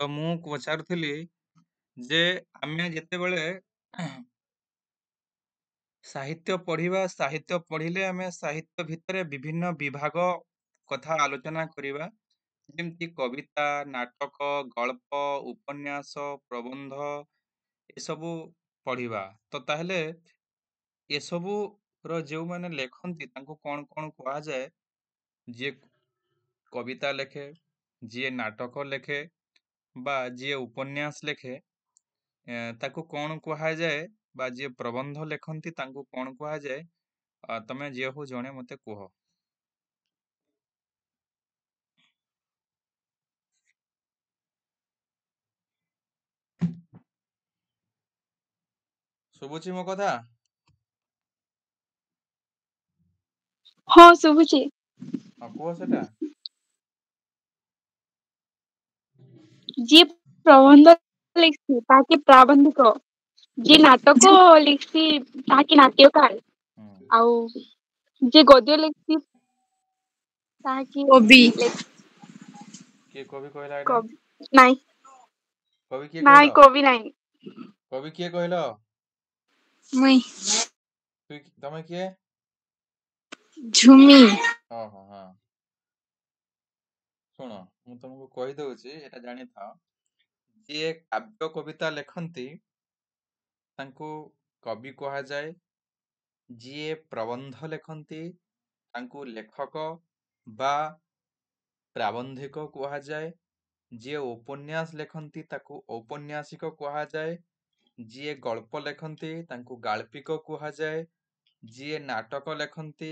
ତ ମୁଁ ପଚାରୁଥିଲି ଯେ ଆମେ ଯେତେବେଳେ ସାହିତ୍ୟ ପଢିବା, ସାହିତ୍ୟ ପଢିଲେ ଆମେ ସାହିତ୍ୟ ଭିତରେ ବିଭିନ୍ନ ବିଭାଗ କଥା ଆଲୋଚନା କରିବା। ଯେମିତି କବିତା, ନାଟକ, ଗଳ୍ପ, ଉପନ୍ୟାସ, ପ୍ରବନ୍ଧ ଏସବୁ ପଢିବା। ତ ତାହେଲେ ଏସବୁର ଯେଉଁମାନେ ଲେଖନ୍ତି ତାଙ୍କୁ କଣ କଣ କୁହାଯାଏ? ଯିଏ କବିତା ଲେଖେ, ଯିଏ ନାଟକ ଲେଖେ ବା ଯିଏ ଉପନ୍ୟାସ ଲେଖେ ତାକୁ କଣ କୁହାଯାଏ? ବା ଯିଏ ପ୍ରବନ୍ଧ ଲେଖନ୍ତି ତାଙ୍କୁ କଣ କୁହାଯାଏ? ତମେ ଯିଏ ହଉ ଜଣେ ମତେ କୁହ। ଶୁଭୁଛି ମୋ କଥା? ହଁ ଶୁଭୁଛି। ହଁ କୁହ ସେଟା। ଯିଏ ପ୍ରବନ୍ଧ ଲେଖିଛି ତାକେ ପ୍ରାବନ୍ଧିକ, ଯିଏ ନାଟକ ଲେଖିଛି ତାହାକେ ନାଟ୍ୟକାର, ହୁଁ। ଆଉ ଯିଏ ଗଦ୍ୟ ଲେଖିଛି ତାହାକେ କବି। କିଏ କବି କହିଲା ଏଇଟା? କବି ନାଇଁ କବି କିଏ କହିଲ? ନାଇଁ କବି ନାଇଁ। କବି କିଏ କହିଲ? ମୁଇଁ ତମେ କିଏ? ଝୁମି। ହଁ ହଁ। ଶୁଣ, ମୁଁ ତମକୁ କହିଦଉଛି, ଏଟା ଜାଣିଥାଅ। ଯିଏ କାବ୍ୟ କବିତା ଲେଖନ୍ତି ତାଙ୍କୁ କବି କୁହାଯାଏ। ଯିଏ ପ୍ରବନ୍ଧ ଲେଖନ୍ତି ତାଙ୍କୁ ଲେଖକ ବା ପ୍ରାବନ୍ଧିକ କୁହାଯାଏ। ଯିଏ ଉପନ୍ୟାସ ଲେଖନ୍ତି ତାକୁ ଔପନ୍ୟାସିକ କୁହାଯାଏ। ଯିଏ ଗଳ୍ପ ଲେଖନ୍ତି ତାଙ୍କୁ ଗାଳ୍ପିକ କୁହାଯାଏ। ଯିଏ ନାଟକ ଲେଖନ୍ତି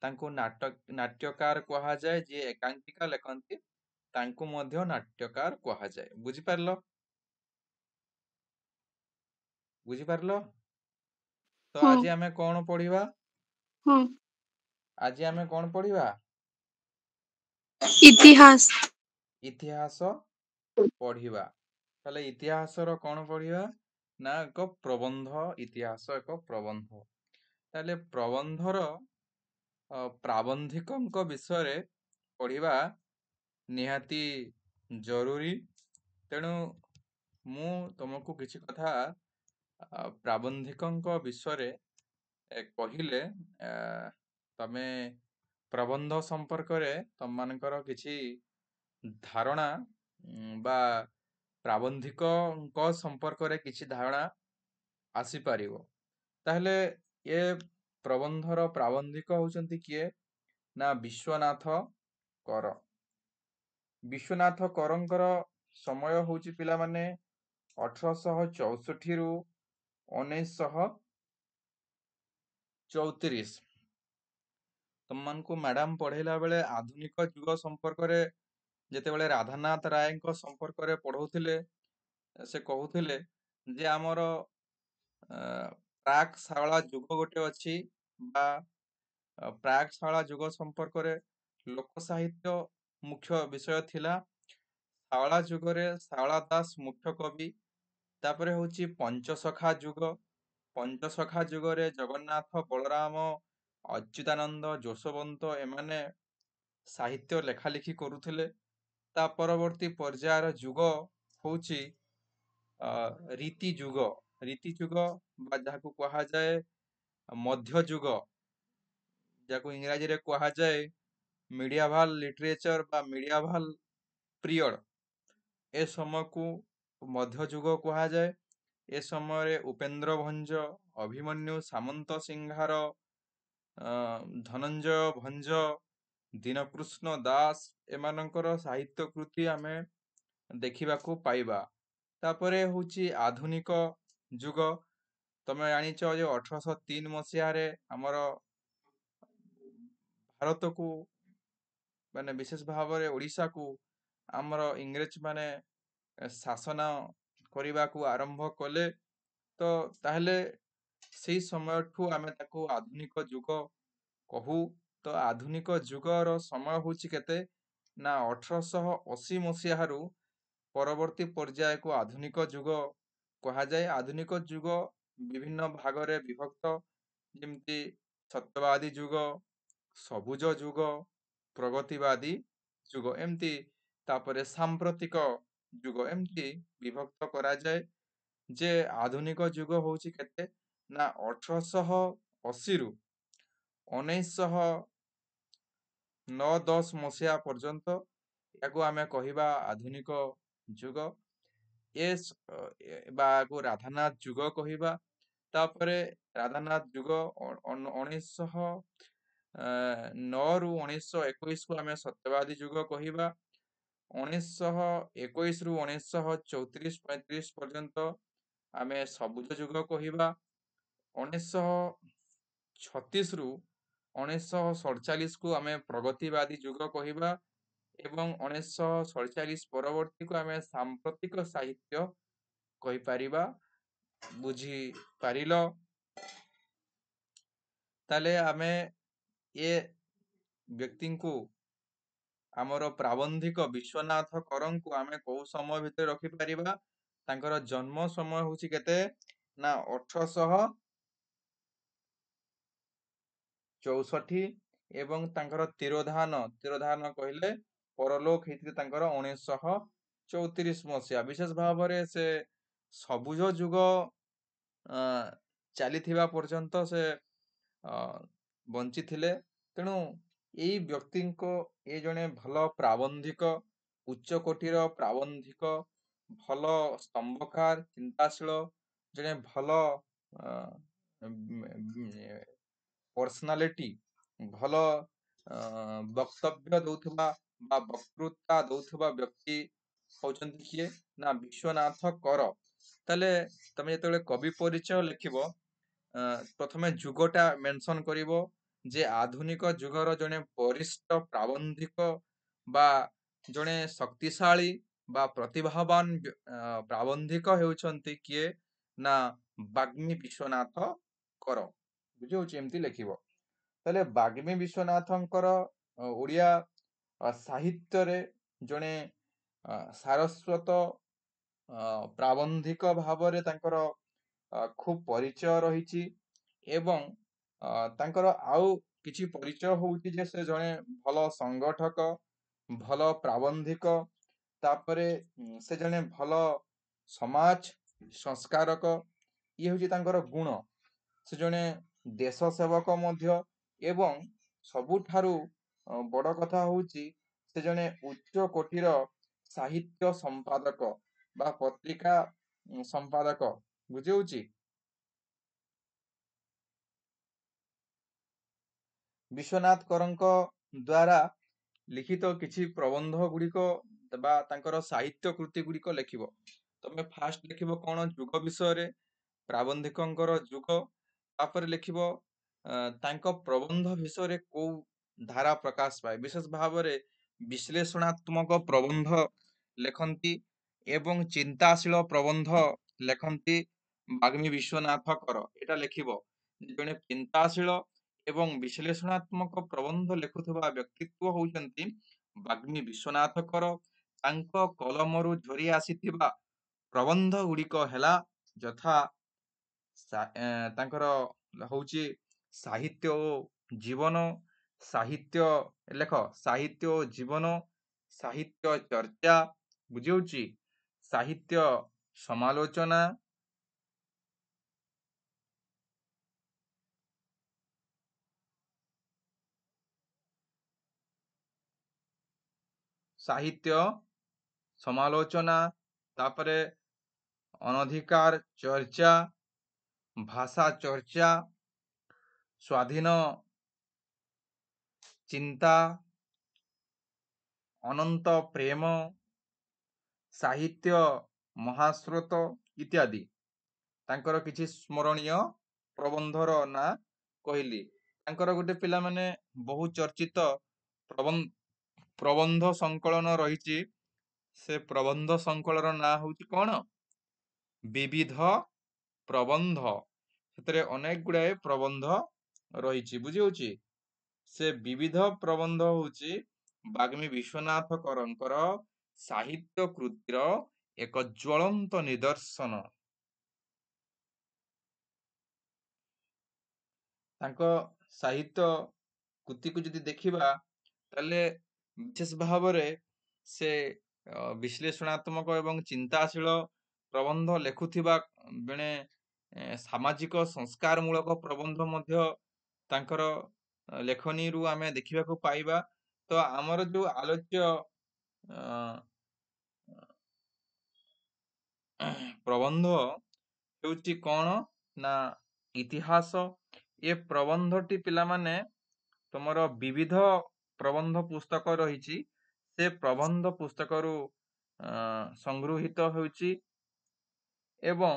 ତାଙ୍କୁ ନାଟ୍ୟକାର କୁହାଯାଏ। ଯିଏ ଏକାଙ୍କିକା ଲେଖନ୍ତି ତାଙ୍କୁ ମଧ୍ୟ ନାଟ୍ୟକାର କୁହାଯାଏ। ବୁଝିପାରିଲ? ବୁଝିପାରିଲ? ତ ହଁ ଆଜି ଆମେ କଣ ପଢିବା? ହଁ ଆଜି ଆମେ କଣ ପଢିବା? ଇତିହାସ। ଇତିହାସ ପଢିବା। ତାହେଲେ ଇତିହାସର କଣ ପଢିବା? ନା ଏକ ପ୍ରବନ୍ଧ। ଇତିହାସ ଏକ ପ୍ରବନ୍ଧ। ତାହେଲେ ପ୍ରବନ୍ଧର ପ୍ରାବନ୍ଧିକଙ୍କ ବିଷୟରେ ପଢିବା ନିହାତି ଜରୁରୀ। ତେଣୁ ମୁଁ ତମକୁ କିଛି କଥା ପ୍ରାବନ୍ଧିକଙ୍କ ବିଷୟରେ କହିଲେ ତମେ ପ୍ରବନ୍ଧ ସମ୍ପର୍କରେ ତମମାନଙ୍କର କିଛି ଧାରଣା ବା ପ୍ରାବନ୍ଧିକଙ୍କ ସମ୍ପର୍କରେ କିଛି ଧାରଣା ଆସିପାରିବ। ତାହେଲେ ଏ ପ୍ରବନ୍ଧର ପ୍ରାବନ୍ଧିକ ହଉଛନ୍ତି କିଏ? ନା ବିଶ୍ୱନାଥ କର। ବିଶ୍ୱନାଥ କରଙ୍କର ସମୟ ହଉଛି ପିଲାମାନେ 1864 ରୁ 1934। ତମମାନଙ୍କୁ ମ୍ୟାଡାମ ପଢେଇଲା ବେଳେ ଆଧୁନିକ ଯୁଗ ସମ୍ପର୍କରେ ଯେତେବେଳେ ରାଧାନାଥ ରାୟଙ୍କ ସମ୍ପର୍କରେ ପଢଉଥିଲେ, ସେ କହୁଥିଲେ ଯେ ଆମର ପ୍ରାକ୍ ଶାଳା ଯୁଗ ଗୋଟେ ଅଛି, ବା ପ୍ରାକ୍ ଶାଳା ଯୁଗ ସମ୍ପର୍କରେ ଲୋକ ସାହିତ୍ୟ ମୁଖ୍ୟ ବିଷୟ ଥିଲା। ଶାଳା ଯୁଗରେ ଶାଳା ଦାସ ମୁଖ୍ୟ କବି। ତାପରେ ହଉଛି ପଞ୍ଚସଖା ଯୁଗ। ପଞ୍ଚସଖା ଯୁଗରେ ଜଗନ୍ନାଥ, ବଳରାମ, ଅଚ୍ୟୁତାନନ୍ଦ, ଯଶୋବନ୍ତ ଏମାନେ ସାହିତ୍ୟ ଲେଖାଲେଖି କରୁଥିଲେ। ତା ପରବର୍ତ୍ତୀ ପର୍ଯ୍ୟାୟର ଯୁଗ ହଉଛି ରୀତି ଯୁଗ। ରୀତି ଯୁଗ ବା ଯାହାକୁ କୁହାଯାଏ ମଧ୍ୟଯୁଗ, ଯାହାକୁ ଇଂରାଜୀରେ କୁହାଯାଏ ମିଡିଆଭାଲ ଲିଟରେଚର ବା ମିଡିଆଭାଲ ପିରିୟଡ। ଏ ସମୟକୁ ମଧ୍ୟଯୁଗ କୁହାଯାଏ। ଏ ସମୟରେ ଉପେନ୍ଦ୍ର ଭଞ୍ଜ, ଅଭିମନ୍ୟୁ ସାମନ୍ତ ସିଂହାର, ଧନଞ୍ଜୟ ଭଞ୍ଜ, ଦୀନକୃଷ୍ଣ ଦାସ ଏମାନଙ୍କର ସାହିତ୍ୟ କୃତି ଆମେ ଦେଖିବାକୁ ପାଇବା। ତାପରେ ହଉଛି ଆଧୁନିକ ଯୁଗ। ତମେ ଜାଣିଛ ଯେ 1803 ମସିହାରେ ଆମର ଭାରତକୁ ମାନେ ବିଶେଷ ଭାବରେ ଓଡ଼ିଶାକୁ ଆମର ଇଂରେଜ ମାନେ ଶାସନ କରିବାକୁ ଆରମ୍ଭ କଲେ। ତ ତାହେଲେ ସେଇ ସମୟଠୁ ଆମେ ତାକୁ ଆଧୁନିକ ଯୁଗ କହୁ। ତ ଆଧୁନିକ ଯୁଗର ସମୟ ହଉଛି କେତେ? ନା 1880 ମସିହାରୁ ପରବର୍ତ୍ତୀ ପର୍ଯ୍ୟାୟକୁ ଆଧୁନିକ ଯୁଗ କୁହାଯାଏ। ଆଧୁନିକ ଯୁଗ ବିଭିନ୍ନ ଭାଗରେ ବିଭକ୍ତ, ଯେମିତି ସତ୍ୟବାଦୀ ଯୁଗ, ସବୁଜ ଯୁଗ, ପ୍ରଗତିବାଦୀ ଯୁଗ, ଏମିତି। ତାପରେ ସାମ୍ପ୍ରତିକ ଯୁଗ ଏମିତି ବିଭକ୍ତ କରାଯାଏ। ଯେ ଆଧୁନିକ ଯୁଗ ହଉଛି କେତେ ନା 1880ରୁ 1909-10 ମସିହା ପର୍ଯ୍ୟନ୍ତ ଏହାକୁ ଆମେ କହିବା ଆଧୁନିକ ଯୁଗ। ବା ୟାକୁ ରାଧାନାଥ ଯୁଗ କହିବା। ତାପରେ ରାଧାନାଥ ଯୁଗ 1909ରୁ 1921କୁ ଆମେ ସତ୍ୟବାଦୀ ଯୁଗ କହିବା। 1921ରୁ 1934-35 ପର୍ଯ୍ୟନ୍ତ ଆମେ ସବୁଜ ଯୁଗ କହିବା। 1936ରୁ 1947କୁ ଆମେ ପ୍ରଗତିବାଦୀ ଯୁଗ କହିବା ଏବଂ 1947 ପରବର୍ତ୍ତୀକୁ ଆମେ ସାମ୍ପ୍ରତିକ ସାହିତ୍ୟ କହିପାରିବା। ବୁଝିପାରିଲ? ତାହେଲେ ଆମେ ଏ ବ୍ୟକ୍ତିଙ୍କୁ ଆମର ପ୍ରାବନ୍ଧିକ ବିଶ୍ୱନାଥ କରଙ୍କୁ ଆମେ କୋଉ ସମୟ ଭିତରେ ରଖିପାରିବା? ତାଙ୍କର ଜନ୍ମ ସମୟ ହଉଛି କେତେ ନା 1864 ଏବଂ ତାଙ୍କର ତିରୋଧାନ କହିଲେ ପରଲୋକ ହେଇଥିଲେ ତାଙ୍କର 1934 ମସିହା। ବିଶେଷ ଭାବରେ ସେ ସବୁଜ ଯୁଗ ଚାଲିଥିବା ପର୍ଯ୍ୟନ୍ତ ସେ ବଞ୍ଚିଥିଲେ। ତେଣୁ ଏଇ ବ୍ୟକ୍ତିଙ୍କ ଜଣେ ଭଲ ପ୍ରାବନ୍ଧିକ, ଉଚ୍ଚ କୋଟିର ପ୍ରାବନ୍ଧିକ, ଭଲ ସ୍ତମ୍ଭକାର, ଚିନ୍ତାଶୀଳ, ଜଣେ ଭଲ ପର୍ସନାଲିଟି, ଭଲ ବକ୍ତବ୍ୟ ଦଉଥିବା ବା ବକ୍ତୃତା ଦଉଥିବା ବ୍ୟକ୍ତି ହଉଛନ୍ତି କିଏ ନା ବିଶ୍ୱନାଥ କର। ତାହେଲେ ତମେ ଯେତେବେଳେ କବି ପରିଚୟ ଲେଖିବ ପ୍ରଥମେ ଯୁଗଟା ମେନସନ କରିବ ଯେ ଆଧୁନିକ ଯୁଗର ଜଣେ ବରିଷ୍ଠ ପ୍ରାବନ୍ଧିକ ବା ଜଣେ ଶକ୍ତିଶାଳୀ ବା ପ୍ରତିଭାବାନ ପ୍ରାବନ୍ଧିକ ହେଉଛନ୍ତି କିଏ ନା ବାଗ୍ମୀ ବିଶ୍ୱନାଥ କର। ବୁଝିହଉଛି? ଏମିତି ଲେଖିବ। ତାହେଲେ ବାଗ୍ମୀ ବିଶ୍ୱନାଥଙ୍କର ଓଡ଼ିଆ ସାହିତ୍ୟରେ ଜଣେ ସାରସ୍ୱତ ପ୍ରାବନ୍ଧିକ ଭାବରେ ତାଙ୍କର ଖୁବ ପରିଚୟ ରହିଛି ଏବଂ ତାଙ୍କର ଆଉ କିଛି ପରିଚୟ ହଉଛି ଯେ ସେ ଜଣେ ଭଲ ସଂଗଠକ, ଭଲ ପ୍ରାବନ୍ଧିକ, ତାପରେ ସେ ଜଣେ ଭଲ ସମାଜ ସଂସ୍କାରକ। ଇଏ ହଉଛି ତାଙ୍କର ଗୁଣ। ସେ ଜଣେ ଦେଶ ସେବକ ମଧ୍ୟ ଏବଂ ସବୁଠାରୁ ବଡ଼ କଥା ହଉଛି ସେ ଜଣେ ଉଚ୍ଚ କୋଟିର ସାହିତ୍ୟ ସମ୍ପାଦକ ବା ପତ୍ରିକା ସମ୍ପାଦକ। ବୁଝିହଉଛି? ବିଶ୍ୱନାଥ କରଙ୍କ ଦ୍ୱାରା ଲିଖିତ କିଛି ପ୍ରବନ୍ଧ ଗୁଡିକ ବା ତାଙ୍କର ସାହିତ୍ୟ କୃତି ଗୁଡିକ ଲେଖିବ। ତମେ ଫାଷ୍ଟ ଲେଖିବ କଣ? ଯୁଗ ବିଷୟରେ, ପ୍ରାବନ୍ଧିକଙ୍କର ଯୁଗ। ତାପରେ ଲେଖିବ ତାଙ୍କ ପ୍ରବନ୍ଧ ବିଷୟରେ କୋଉ ଧାରା ପ୍ରକାଶ ପାଏ। ବିଶେଷ ଭାବରେ ବିଶ୍ଳେଷଣାତ୍ମକ ପ୍ରବନ୍ଧ ଲେଖନ୍ତି ଏବଂ ଚିନ୍ତାଶୀଳ ପ୍ରବନ୍ଧ ଲେଖନ୍ତି ବାଗ୍ମୀ ବିଶ୍ୱନାଥ କର। ଏଟା ଲେଖିବ। ଜଣେ ଚିନ୍ତାଶୀଳ ଏବଂ ବିଶ୍ଳେଷଣାତ୍ମକ ପ୍ରବନ୍ଧ ଲେଖୁଥିବା ବ୍ୟକ୍ତିତ୍ବ ହଉଛନ୍ତି ବାଗ୍ମୀ ବିଶ୍ୱନାଥ କର। ତାଙ୍କ କଲମରୁ ଝରି ଆସିଥିବା ପ୍ରବନ୍ଧ ଗୁଡିକ ହେଲା ଯଥା ତାଙ୍କର ହଉଛି ସାହିତ୍ୟ ଓ ଜୀବନ, ସାହିତ୍ୟ ଓ ଜୀବନ, ସାହିତ୍ୟ ଚର୍ଚ୍ଚା। ବୁଝିହଉଛି? ସାହିତ୍ୟ ସମାଲୋଚନା, ସାହିତ୍ୟ ସମାଲୋଚନା, ତାପରେ ଅନଧିକାର ଚର୍ଚ୍ଚା, ଭାଷା ଚର୍ଚ୍ଚା, ସ୍ୱାଧୀନ ଚିନ୍ତା, ଅନନ୍ତ ପ୍ରେମ, ସାହିତ୍ୟ ମହାସ୍ରୋତ ଇତ୍ୟାଦି ତାଙ୍କର କିଛି ସ୍ମରଣୀୟ ପ୍ରବନ୍ଧର ନାଁ କହିଲି। ତାଙ୍କର ଗୋଟେ ପିଲାମାନେ ବହୁ ଚର୍ଚ୍ଚିତ ପ୍ରବନ୍ଧ ସଂକଳନ ରହିଛି। ସେ ପ୍ରବନ୍ଧ ସଂକଳନର ନାଁ ହଉଛି କଣ? ବିବିଧ ପ୍ରବନ୍ଧ। ସେଥିରେ ଅନେକ ଗୁଡାଏ ପ୍ରବନ୍ଧ ରହିଛି। ବୁଝିହଉଛି? ସେ ବିବିଧ ପ୍ରବନ୍ଧ ହଉଛି ବାଗ୍ମୀ ବିଶ୍ୱନାଥ କରଙ୍କର ସାହିତ୍ୟ କୃତିର ଏକ ଜ୍ୱଳନ୍ତ ନିଦର୍ଶନ। ତାଙ୍କ ସାହିତ୍ୟ କୃତିକୁ ଯଦି ଦେଖିବା ତାହେଲେ ବିଶେଷ ଭାବରେ ସେ ବିଶ୍ଳେଷଣାତ୍ମକ ଏବଂ ଚିନ୍ତାଶୀଳ ପ୍ରବନ୍ଧ ଲେଖୁଥିବା ଜଣେ ସାମାଜିକ ସଂସ୍କାରମୂଳକ ପ୍ରବନ୍ଧ ମଧ୍ୟ ତାଙ୍କର ଲେଖନୀରୁ ଆମେ ଦେଖିବାକୁ ପାଇବା। ତ ଆମର ଯୋଉ ଆଲୋଚ୍ୟ ପ୍ରବନ୍ଧ ହେଉଛି କଣ ନା ଇତିହାସ। ଏ ପ୍ରବନ୍ଧଟି ପିଲାମାନେ ତମର ବିବିଧ ପ୍ରବନ୍ଧ ପୁସ୍ତକ ରହିଛି, ସେ ପ୍ରବନ୍ଧ ପୁସ୍ତକରୁ ସଂଗୃହୀତ ହେଉଛି। ଏବଂ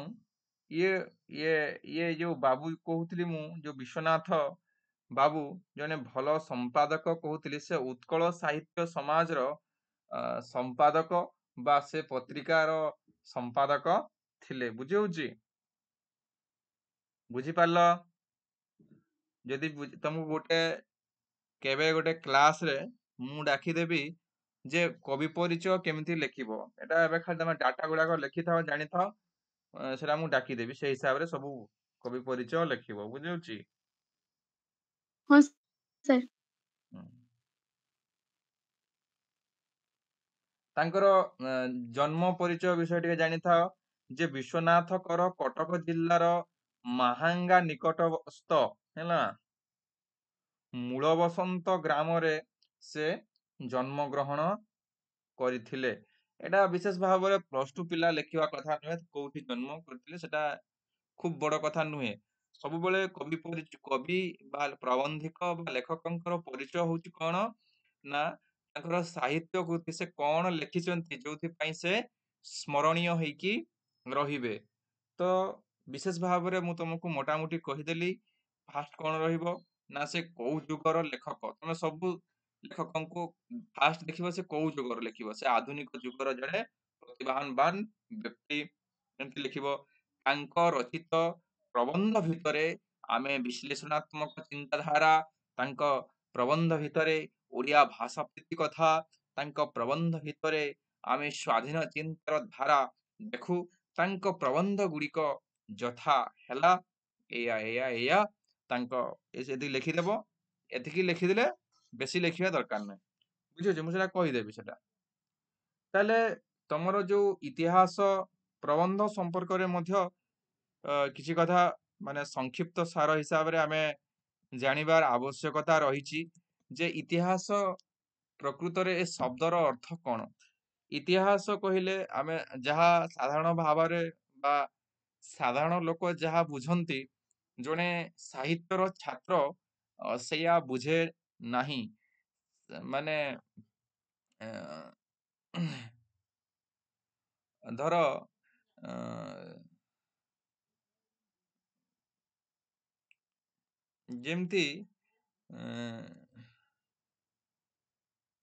ଇଏ ଇଏ ଇଏ ଯୋଉ ବାବୁ କହୁଥିଲି ମୁଁ, ଯୋଉ ବିଶ୍ୱନାଥ ବାବୁ ଜଣେ ଭଲ ସମ୍ପାଦକ କହୁଥିଲି, ସେ ଉତ୍କଳ ସାହିତ୍ୟ ସମାଜର ସମ୍ପାଦକ ବା ସେ ପତ୍ରିକାର ସମ୍ପାଦକ ଥିଲେ। ବୁଝି ହଉଛି? ବୁଝିପାରିଲ? ଯଦି ତମକୁ କେବେ ଗୋଟେ କ୍ଲାସରେ ମୁଁ ଡାକିଦେବି ଯେ କବି ପରିଚୟ କେମିତି ଲେଖିବ, ଏଟା ଏବେ ଖାଲି ତମେ ଡାଟା ଗୁଡାକ ଲେଖିଥାଅ, ଜାଣିଥାଅ, ସେଟା ମୁଁ ଡାକିଦେବି, ସେଇ ହିସାବରେ ସବୁ କବି ପରିଚୟ ଲେଖିବ। ବୁଝିହଉଛି? ହଁ ସାର୍। ତାଙ୍କର ଜନ୍ମ ପରିଚୟ ବିଷୟ ଟିକେ ଜାଣିଥାଅ ଯେ ବିଶ୍ୱନାଥ କର କଟକ ଜିଲ୍ଲାର ମାହାଙ୍ଗା ନିକଟସ୍ଥ ହେଲା ମୂଳ ବସନ୍ତ ଗ୍ରାମରେ ସେ ଜନ୍ମ ଗ୍ରହଣ କରିଥିଲେ। ଏଟା ବିଶେଷ ଭାବରେ +2 ପିଲା ଲେଖିବା କଥା ନୁହେଁ, କୋଉଠି ଜନ୍ମ କରିଥିଲେ ସେଟା ଖୁବ ବଡ କଥା ନୁହେଁ। ସବୁବେଳେ କବି ବା ପ୍ରବନ୍ଧିକ ବା ଲେଖକଙ୍କର ପରିଚୟ ହଉଛି କଣ ନା ତାଙ୍କର ସାହିତ୍ୟ କୃତି, ସେ କଣ ଲେଖିଛନ୍ତି ଯୋଉଥିପାଇଁ ସେ ସ୍ମରଣୀୟ ହେଇକି ରହିବେ। ତ ବିଶେଷ ଭାବରେ ମୁଁ ତମକୁ ମୋଟାମୋଟି କହିଦେଲି। ଫାଷ୍ଟ କଣ ରହିବ ନା ସେ କୋଉ ଯୁଗର ଲେଖକ। ତମେ ସବୁ ଲେଖକଙ୍କୁ ଫାଷ୍ଟ ଦେଖିବ ସେ କୋଉ ଯୁଗର ଲେଖିବ, ସେ ଆଧୁନିକ ଯୁଗର ଜଣେ ପ୍ରତିଭାବାନ ବ୍ୟକ୍ତି ଏମିତି ଲେଖିବ। ତାଙ୍କ ରଚିତ ପ୍ରବନ୍ଧ ଭିତରେ ଆମେ ବିଶ୍ଳେଷଣାତ୍ମକ ଚିନ୍ତାଧାରା, ତାଙ୍କ ପ୍ରବନ୍ଧ ଭିତରେ ଓଡ଼ିଆ ଭାଷା ପ୍ରୀତି କଥା, ତାଙ୍କ ପ୍ରବନ୍ଧ ଭିତରେ ଆମେ ସ୍ୱାଧୀନ ଚିନ୍ତାର ଧାରା ଦେଖୁ। ତାଙ୍କ ପ୍ରବନ୍ଧ ଗୁଡିକ ଯଥା ହେଲା ଏଇଆ ଏଇଆ ଏଇଆ ତାଙ୍କ ଏତିକି ଲେଖିଦେବ। ଏତିକି ଲେଖିଦେଲେ ବେଶୀ ଲେଖିବା ଦରକାର ନାହିଁ। ବୁଝିପାରୁଛ? ମୁଁ ସେଟା କହିଦେବି ସେଟା। ତାହେଲେ ତମର ଯୋଉ ଇତିହାସ ପ୍ରବନ୍ଧ ସମ୍ପର୍କରେ ମଧ୍ୟ କିଛି କଥା ମାନେ ସଂକ୍ଷିପ୍ତ ସାର ହିସାବରେ ଆମେ ଜାଣିବାର ଆବଶ୍ୟକତା ରହିଛି ଯେ ଇତିହାସ ପ୍ରକୃତରେ ଏ ଶବ୍ଦର ଅର୍ଥ କଣ। ଇତିହାସ କହିଲେ ଆମେ ଯାହା ସାଧାରଣ ଭାବରେ ବା ସାଧାରଣ ଲୋକ ଯାହା ବୁଝନ୍ତି, ଜଣେ ସାହିତ୍ୟର ଛାତ୍ର ସେଇଆ ବୁଝେ ନାହିଁ। ମାନେ ଧର ଯେମିତି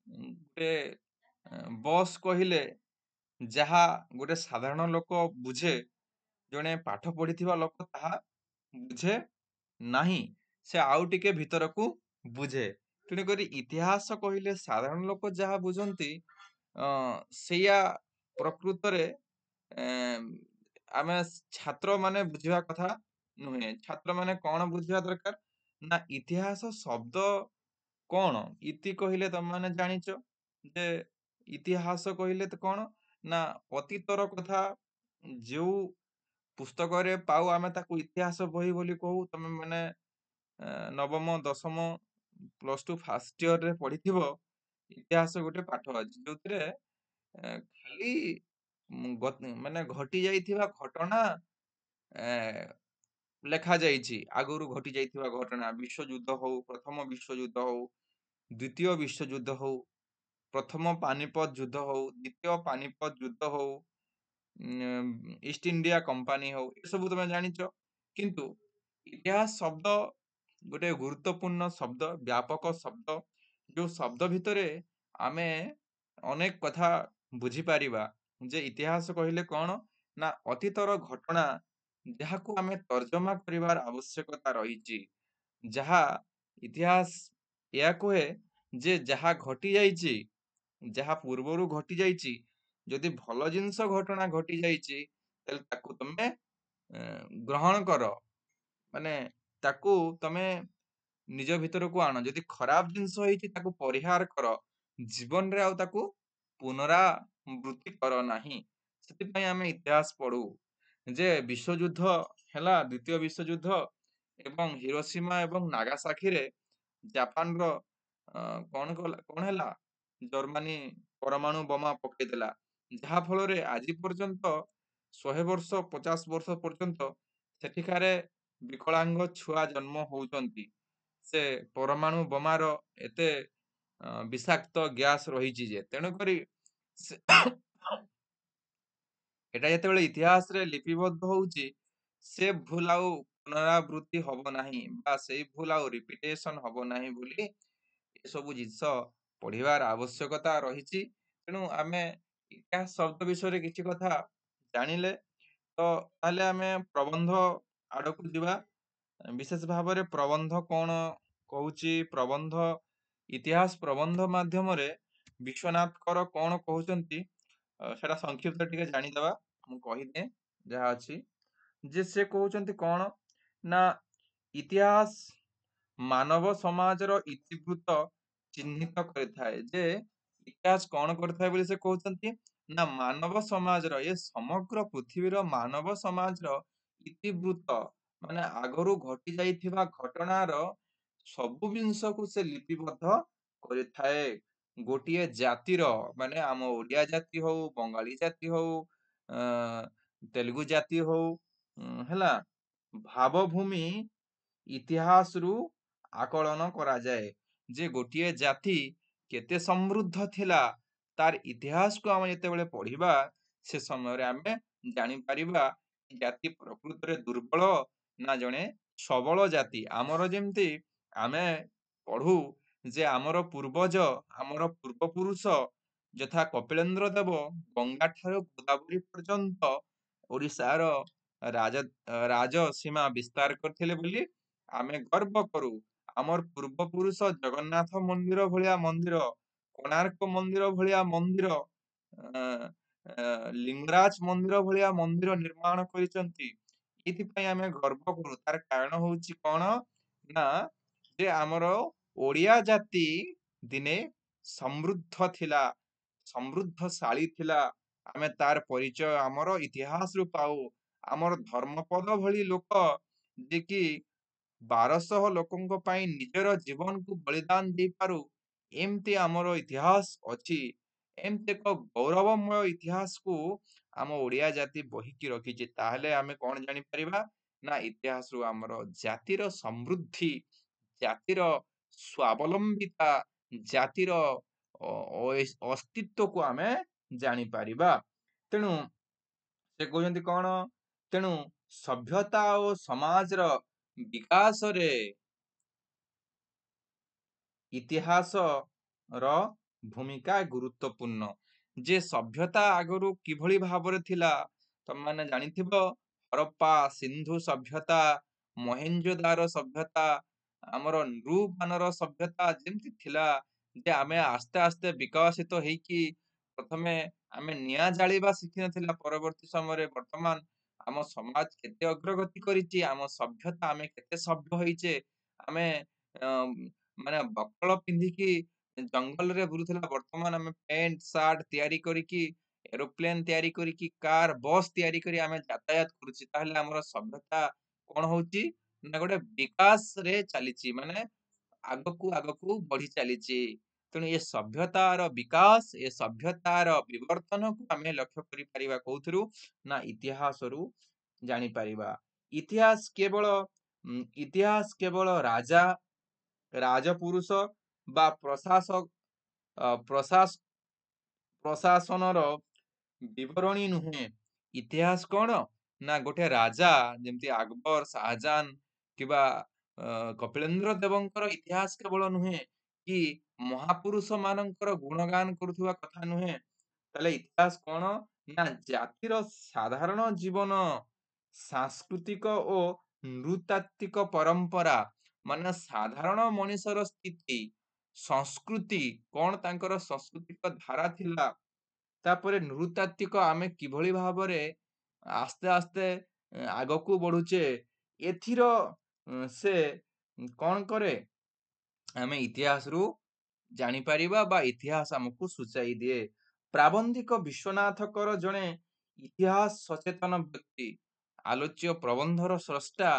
ଗୋଟେ ବସ୍ କହିଲେ ଯାହା ଗୋଟେ ସାଧାରଣ ଲୋକ ବୁଝେ, ଜଣେ ପାଠ ପଢିଥିବା ଲୋକ ତାହା ବୁଝେ ନାହିଁ, ସେ ଆଉ ଟିକେ ଭିତରକୁ ବୁଝେ। ତେଣୁକରି ଇତିହାସ କହିଲେ ସାଧାରଣ ଲୋକ ଯାହା ବୁଝନ୍ତି ସେଇଆ ପ୍ରକୃତରେ ଆମେ ଛାତ୍ର ମାନେ ବୁଝିବା କଥା ନୁହେଁ। ଛାତ୍ର ମାନେ କଣ ବୁଝିବା ଦରକାର ନା ଇତିହାସ ଶବ୍ଦ କଣ। ଇତି କହିଲେ ତମେ ମାନେ ଜାଣିଛ ଯେ ଇତିହାସ କହିଲେ ତ କଣ ନା ଅତୀତର କଥା ଯୋଉ ପୁସ୍ତକରେ ପାଉ ଆମେ ତାକୁ ଇତିହାସ ବହି ବୋଲି କହୁ। ତମେ ମାନେ ନବମ ଦଶମ +2 ଫାର୍ଷ୍ଟ ଇୟରରେ ପଢିଥିବ ଇତିହାସ ଗୋଟେ ପାଠ ଅଛି ଯୋଉଥିରେ ଖାଲି ମାନେ ଘଟି ଯାଇଥିବା ଘଟଣା ଲେଖା ଯାଇଛି। ଆଗରୁ ଘଟି ଯାଇଥିବା ଘଟଣା, ବିଶ୍ୱଯୁଦ୍ଧ ହଉ, ପ୍ରଥମ ବିଶ୍ୱଯୁଦ୍ଧ ହଉ, ଦ୍ୱିତୀୟ ବିଶ୍ୱଯୁଦ୍ଧ ହଉ, ପ୍ରଥମ ପାନିପତ ଯୁଦ୍ଧ ହଉ, ଦ୍ୱିତୀୟ ପାନିପତ ଯୁଦ୍ଧ ହଉ, ଇଷ୍ଟ ଇଣ୍ଡିଆ କମ୍ପାନୀ ହଉ, ଏସବୁ ତମେ ଜାଣିଛ। କିନ୍ତୁ ଇତିହାସ ଶବ୍ଦ ଗୋଟେ ଗୁରୁତ୍ୱପୂର୍ଣ୍ଣ ଶବ୍ଦ, ବ୍ୟାପକ ଶବ୍ଦ, ଯୋଉ ଶବ୍ଦ ଭିତରେ ଆମେ ଅନେକ କଥା ବୁଝିପାରିବା। ଯେ ଇତିହାସ କହିଲେ କଣ ନା ଅତୀତର ଘଟଣା ଯାହାକୁ ଆମେ ତର୍ଜମା କରିବାର ଆବଶ୍ୟକତା ରହିଛି। ଯାହା ଇତିହାସ ଏହା କୁହେ ଯେ ଯାହା ଘଟି ଯାଇଛି, ଯାହା ପୂର୍ବରୁ ଘଟି ଯାଇଛି, ଯଦି ଭଲ ଜିନିଷ ଘଟଣା ଘଟି ଯାଇଛି ତାହେଲେ ତାକୁ ତମେ ଗ୍ରହଣ କର, ମାନେ ତାକୁ ତମେ ନିଜ ଭିତରକୁ ଆଣ। ଯଦି ଖରାପ ଜିନିଷ ହେଇଛି ତାକୁ ପରିହାର କର, ଜୀବନରେ ଆଉ ତାକୁ ବୃତ୍ତି କର ନାହିଁ। ସେଥିପାଇଁ ଆମେ ଇତିହାସ ପଢୁ। ଯେ ବିଶ୍ୱଯୁଦ୍ଧ ହେଲା, ଦ୍ୱିତୀୟ ବିଶ୍ୱଯୁଦ୍ଧ ଏବଂ ହିରୋସୀମା ଏବଂ ନାଗାସାକିରେ ଜାପାନର କଣ ହେଲା? ଜର୍ମାନୀ ପରମାଣୁ ବୋମା ପକେଇଦେଲା। ଯାହା ଫଳରେ ଆଜି ପର୍ଯ୍ୟନ୍ତ 100 ବର୍ଷ 50 ବର୍ଷ ପର୍ଯ୍ୟନ୍ତ ସେଠିକାରେ ବିକଳାଙ୍ଗ ଛୁଆ ଜନ୍ମ ହଉଛନ୍ତି। ସେ ପରମାଣୁ ବୋମାର ଏତେ ବିଷାକ୍ତ ଗ୍ୟାସ ରହିଛି ଯେ, ତେଣୁକରି ସେ ଏଟା ଯେତେବେଳେ ଇତିହାସରେ ଲିପିବଦ୍ଧ ହଉଛି, ସେ ଭୁଲ ଆଉ ପୁନରାବୃତ୍ତି ହବ ନାହିଁ ବା ସେଇ ଭୁଲ ଆଉ ରିପିଟେସନ ହବ ନାହିଁ ବୋଲି ଏସବୁ ଜିନିଷ ପଢିବାର ଆବଶ୍ୟକତା ରହିଛି। ତେଣୁ ଆମେ ଇତିହାସ ଶବ୍ଦ ବିଷୟରେ କିଛି କଥା ଜାଣିଲେ ତ ତାହେଲେ ଆମେ ପ୍ରବନ୍ଧ ଆଡକୁ ଯିବା। ବିଶେଷ ଭାବରେ ପ୍ରବନ୍ଧ କଣ କହୁଛି, ପ୍ରବନ୍ଧ ଇତିହାସ ପ୍ରବନ୍ଧ ମାଧ୍ୟମରେ ବିଶ୍ୱନାଥଙ୍କର କଣ କହୁଛନ୍ତି ସେଟା ସଂକ୍ଷିପ୍ତ ଟିକେ ଜାଣିଦବା। ମୁଁ କହିଦିଏ ଯାହା ଅଛି। ଯେ ସେ କହୁଛନ୍ତି କଣ ନା, ଇତିହାସ ମାନବ ସମାଜର ଇତିବୃତ୍ତ ଚିହ୍ନିତ କରିଥାଏ। ଯେ ଇତିହାସ କଣ କରିଥାଏ ବୋଲି ସେ କହୁଛନ୍ତି ନା, ମାନବ ସମାଜର, ଏ ସମଗ୍ର ପୃଥିବୀର ମାନବ ସମାଜର ଇତିବୃତ୍ତ ମାନେ ଆଗରୁ ଘଟି ଯାଇଥିବା ଘଟଣାର ସବୁ ଜିନିଷକୁ ସେ ଲିପିବଦ୍ଧ କରିଥାଏ। ଗୋଟିଏ ଜାତିର ମାନେ ଆମ ଓଡିଆ ଜାତି ହଉ, ବଙ୍ଗାଳୀ ଜାତି ହଉ, ଅ ତେଲୁଗୁ ଜାତି ହଉ, ହେଲା, ଭାବଭୂମି ଇତିହାସରୁ ଆକଳନ କରାଯାଏ। ଯେ ଗୋଟିଏ ଜାତି କେତେ ସମୃଦ୍ଧ ଥିଲା, ତାର ଇତିହାସକୁ ଆମେ ଯେତେବେଳେ ପଢିବା, ସେ ସମୟରେ ଆମେ ଜାଣିପାରିବା ଜାତି ପ୍ରକୃତରେ ଦୁର୍ବଳ ନା ଜଣେ ସବଳ ଜାତି। ଆମର ଯେମିତି ଆମେ ପଢୁ ଯେ ଆମର ପୂର୍ବଜ, ଆମର ପୂର୍ବପୁରୁଷ ଯଥା କପିଳେନ୍ଦ୍ର ଦେବ ଗଙ୍ଗା ଠାରୁ ଗୋଦାବରୀ ପର୍ଯ୍ୟନ୍ତ ଓଡ଼ିଶାର ରାଜସୀମା ବିସ୍ତାର କରିଥିଲେ ବୋଲି ଆମେ ଗର୍ବ କରୁ। ଆମର ପୂର୍ବପୁରୁଷ ଜଗନ୍ନାଥ ମନ୍ଦିର ଭଳିଆ ମନ୍ଦିର, କୋଣାର୍କ ମନ୍ଦିର ଭଳିଆ ମନ୍ଦିର, ଅ, ଲିଙ୍ଗରାଜ ମନ୍ଦିର ଭଳିଆ ମନ୍ଦିର ନିର୍ମାଣ କରିଛନ୍ତି। ଏଇଥିପାଇଁ ଆମେ ଗର୍ବ କରୁ। ତାର କାରଣ ହଉଛି କଣ ନା, ଯେ ଆମର ଓଡିଆ ଜାତି ଦିନେ ସମୃଦ୍ଧ ଥିଲା, ସମୃଦ୍ଧଶାଳୀ ଥିଲା। ଆମେ ତାର ପରିଚୟ ଆମର ଇତିହାସରୁ ପାଉ। ଆମର ଧର୍ମପଦ ଭଳି ଲୋକ ଯେ କି 1200 ଲୋକଙ୍କ ପାଇଁ ନିଜର ଜୀବନକୁ ବଳିଦାନ ଦେଇପାରୁ, ଏମିତି ଆମର ଇତିହାସ ଅଛି। ଏମିତି ଏକ ଗୌରବମୟ ଇତିହାସକୁ ଆମ ଓଡିଆ ଜାତି ବହିକି ରଖିଛି। ତାହେଲେ ଆମେ କଣ ଜାଣିପାରିବା ନା, ଇତିହାସରୁ ଆମର ଜାତିର ସମୃଦ୍ଧି, ଜାତିର ସ୍ୱାବଲମ୍ବିତା, ଜାତିର ଅସ୍ତିତ୍ୱକୁ ଆମେ ଜାଣିପାରିବା। ତେଣୁ ସେ କହୁଛନ୍ତି କଣ, ତେଣୁ ସଭ୍ୟତା ଓ ସମାଜର ବିକାଶରେ ଇତିହାସର ଭୂମିକା ଗୁରୁତ୍ୱପୂର୍ଣ୍ଣ। ଯେ ସଭ୍ୟତା ଆଗରୁ କିଭଳି ଭାବରେ ଥିଲା, ତମମାନେ ଜାଣିଥିବ, ହରପ୍ପା ସିନ୍ଧୁ ସଭ୍ୟତା, ମହେଞ୍ଜୋଦାର ସଭ୍ୟତା, ଆମର ନୃ ସଭ୍ୟତା ଯେମିତି ଥିଲା, ଯେ ଆମେ ଆସ୍ତେ ଆସ୍ତେ ବିକଶିତ ହେଇକି ପ୍ରଥମେ ଆମେ ନିଆଁ ଜାଳିବା ଶିଖିନଥିଲା, ପରବର୍ତ୍ତୀ ସମୟରେ ବର୍ତ୍ତମାନ ଆମ ସମାଜ କେତେ ଅଗ୍ରଗତି କରିଛି, ଆମ ସଭ୍ୟତା ଆମେ କେତେ ସଭ୍ୟ ହେଇଛେ। ଆମେ ମାନେ ବକଳ ପିନ୍ଧିକି ଜଙ୍ଗଲରେ ବୁଲୁଥିଲା, ବର୍ତ୍ତମାନ ଆମେ ପ୍ୟାଣ୍ଟ ସାର୍ଟ ତିଆରି କରିକି, ଏରୋପ୍ଲେନ ତିଆରି କରିକି, କାର ବସ୍ ତିଆରି କରି ଆମେ ଯାତାୟାତ କରୁଛି। ତାହେଲେ ଆମର ସଭ୍ୟତା କଣ ହଉଛି ନା, ଗୋଟେ ବିକାଶରେ ଚାଲିଛି, ମାନେ ଆଗକୁ ଆଗକୁ ବଢି ଚାଲିଛି। ତେଣୁ ଏ ସଭ୍ୟତାର ବିକାଶ, ଏ ସଭ୍ୟତାର ବିବର୍ତ୍ତନକୁ ଆମେ ଲକ୍ଷ୍ୟ କରିପାରିବା କୋଉଥିରୁ ନା, ଇତିହାସରୁ ଜାଣିପାରିବା। ଇତିହାସ କେବଳ ରାଜା, ରାଜପୁରୁଷ ବା ପ୍ରଶାସନର ବିବରଣୀ ନୁହେଁ। ଇତିହାସ କଣ ନା, ଗୋଟେ ରାଜା ଯେମିତି ଆକବର, ଶାହଜାହାନ କିମ୍ବା କପିଳେନ୍ଦ୍ର ଦେବଙ୍କର ଇତିହାସ କେବଳ ନୁହେଁ, କି ମହାପୁରୁଷ ମାନଙ୍କର ଗୁଣଗାନ କରୁଥିବା କଥା ନୁହେଁ। ତାହେଲେ ଇତିହାସ କଣ ନା, ଜାତିର ସାଧାରଣ ଜୀବନ, ସାଂସ୍କୃତିକ ଓ ନୃତାତ୍ତ୍ୱିକ ପରମ୍ପରା, ମାନେ ସାଧାରଣ ମଣିଷର ସ୍ଥିତି, ସଂସ୍କୃତି କଣ, ତାଙ୍କର ସାଂସ୍କୃତିକ ଧାରା ଥିଲା, ତାପରେ ନୃତାତ୍ତ୍ୱିକ ଆମେ କିଭଳି ଭାବରେ ଆସ୍ତେ ଆସ୍ତେ ଆଗକୁ ବଢୁଛେ, ଏଥିର ସେ କଣ କରେ, ଆମେ ଇତିହାସରୁ ଜାଣିପାରିବା ବା ଇତିହାସ ଆମକୁ ସୂଚାଇ ଦିଏ। ପ୍ରାବନ୍ଧିକ ବିଶ୍ୱନାଥଙ୍କର ଜଣେ ଇତିହାସ ସଚେତନ ବ୍ୟକ୍ତି। ଆଲୋଚ୍ୟ ପ୍ରବନ୍ଧର ସ୍ରଷ୍ଟା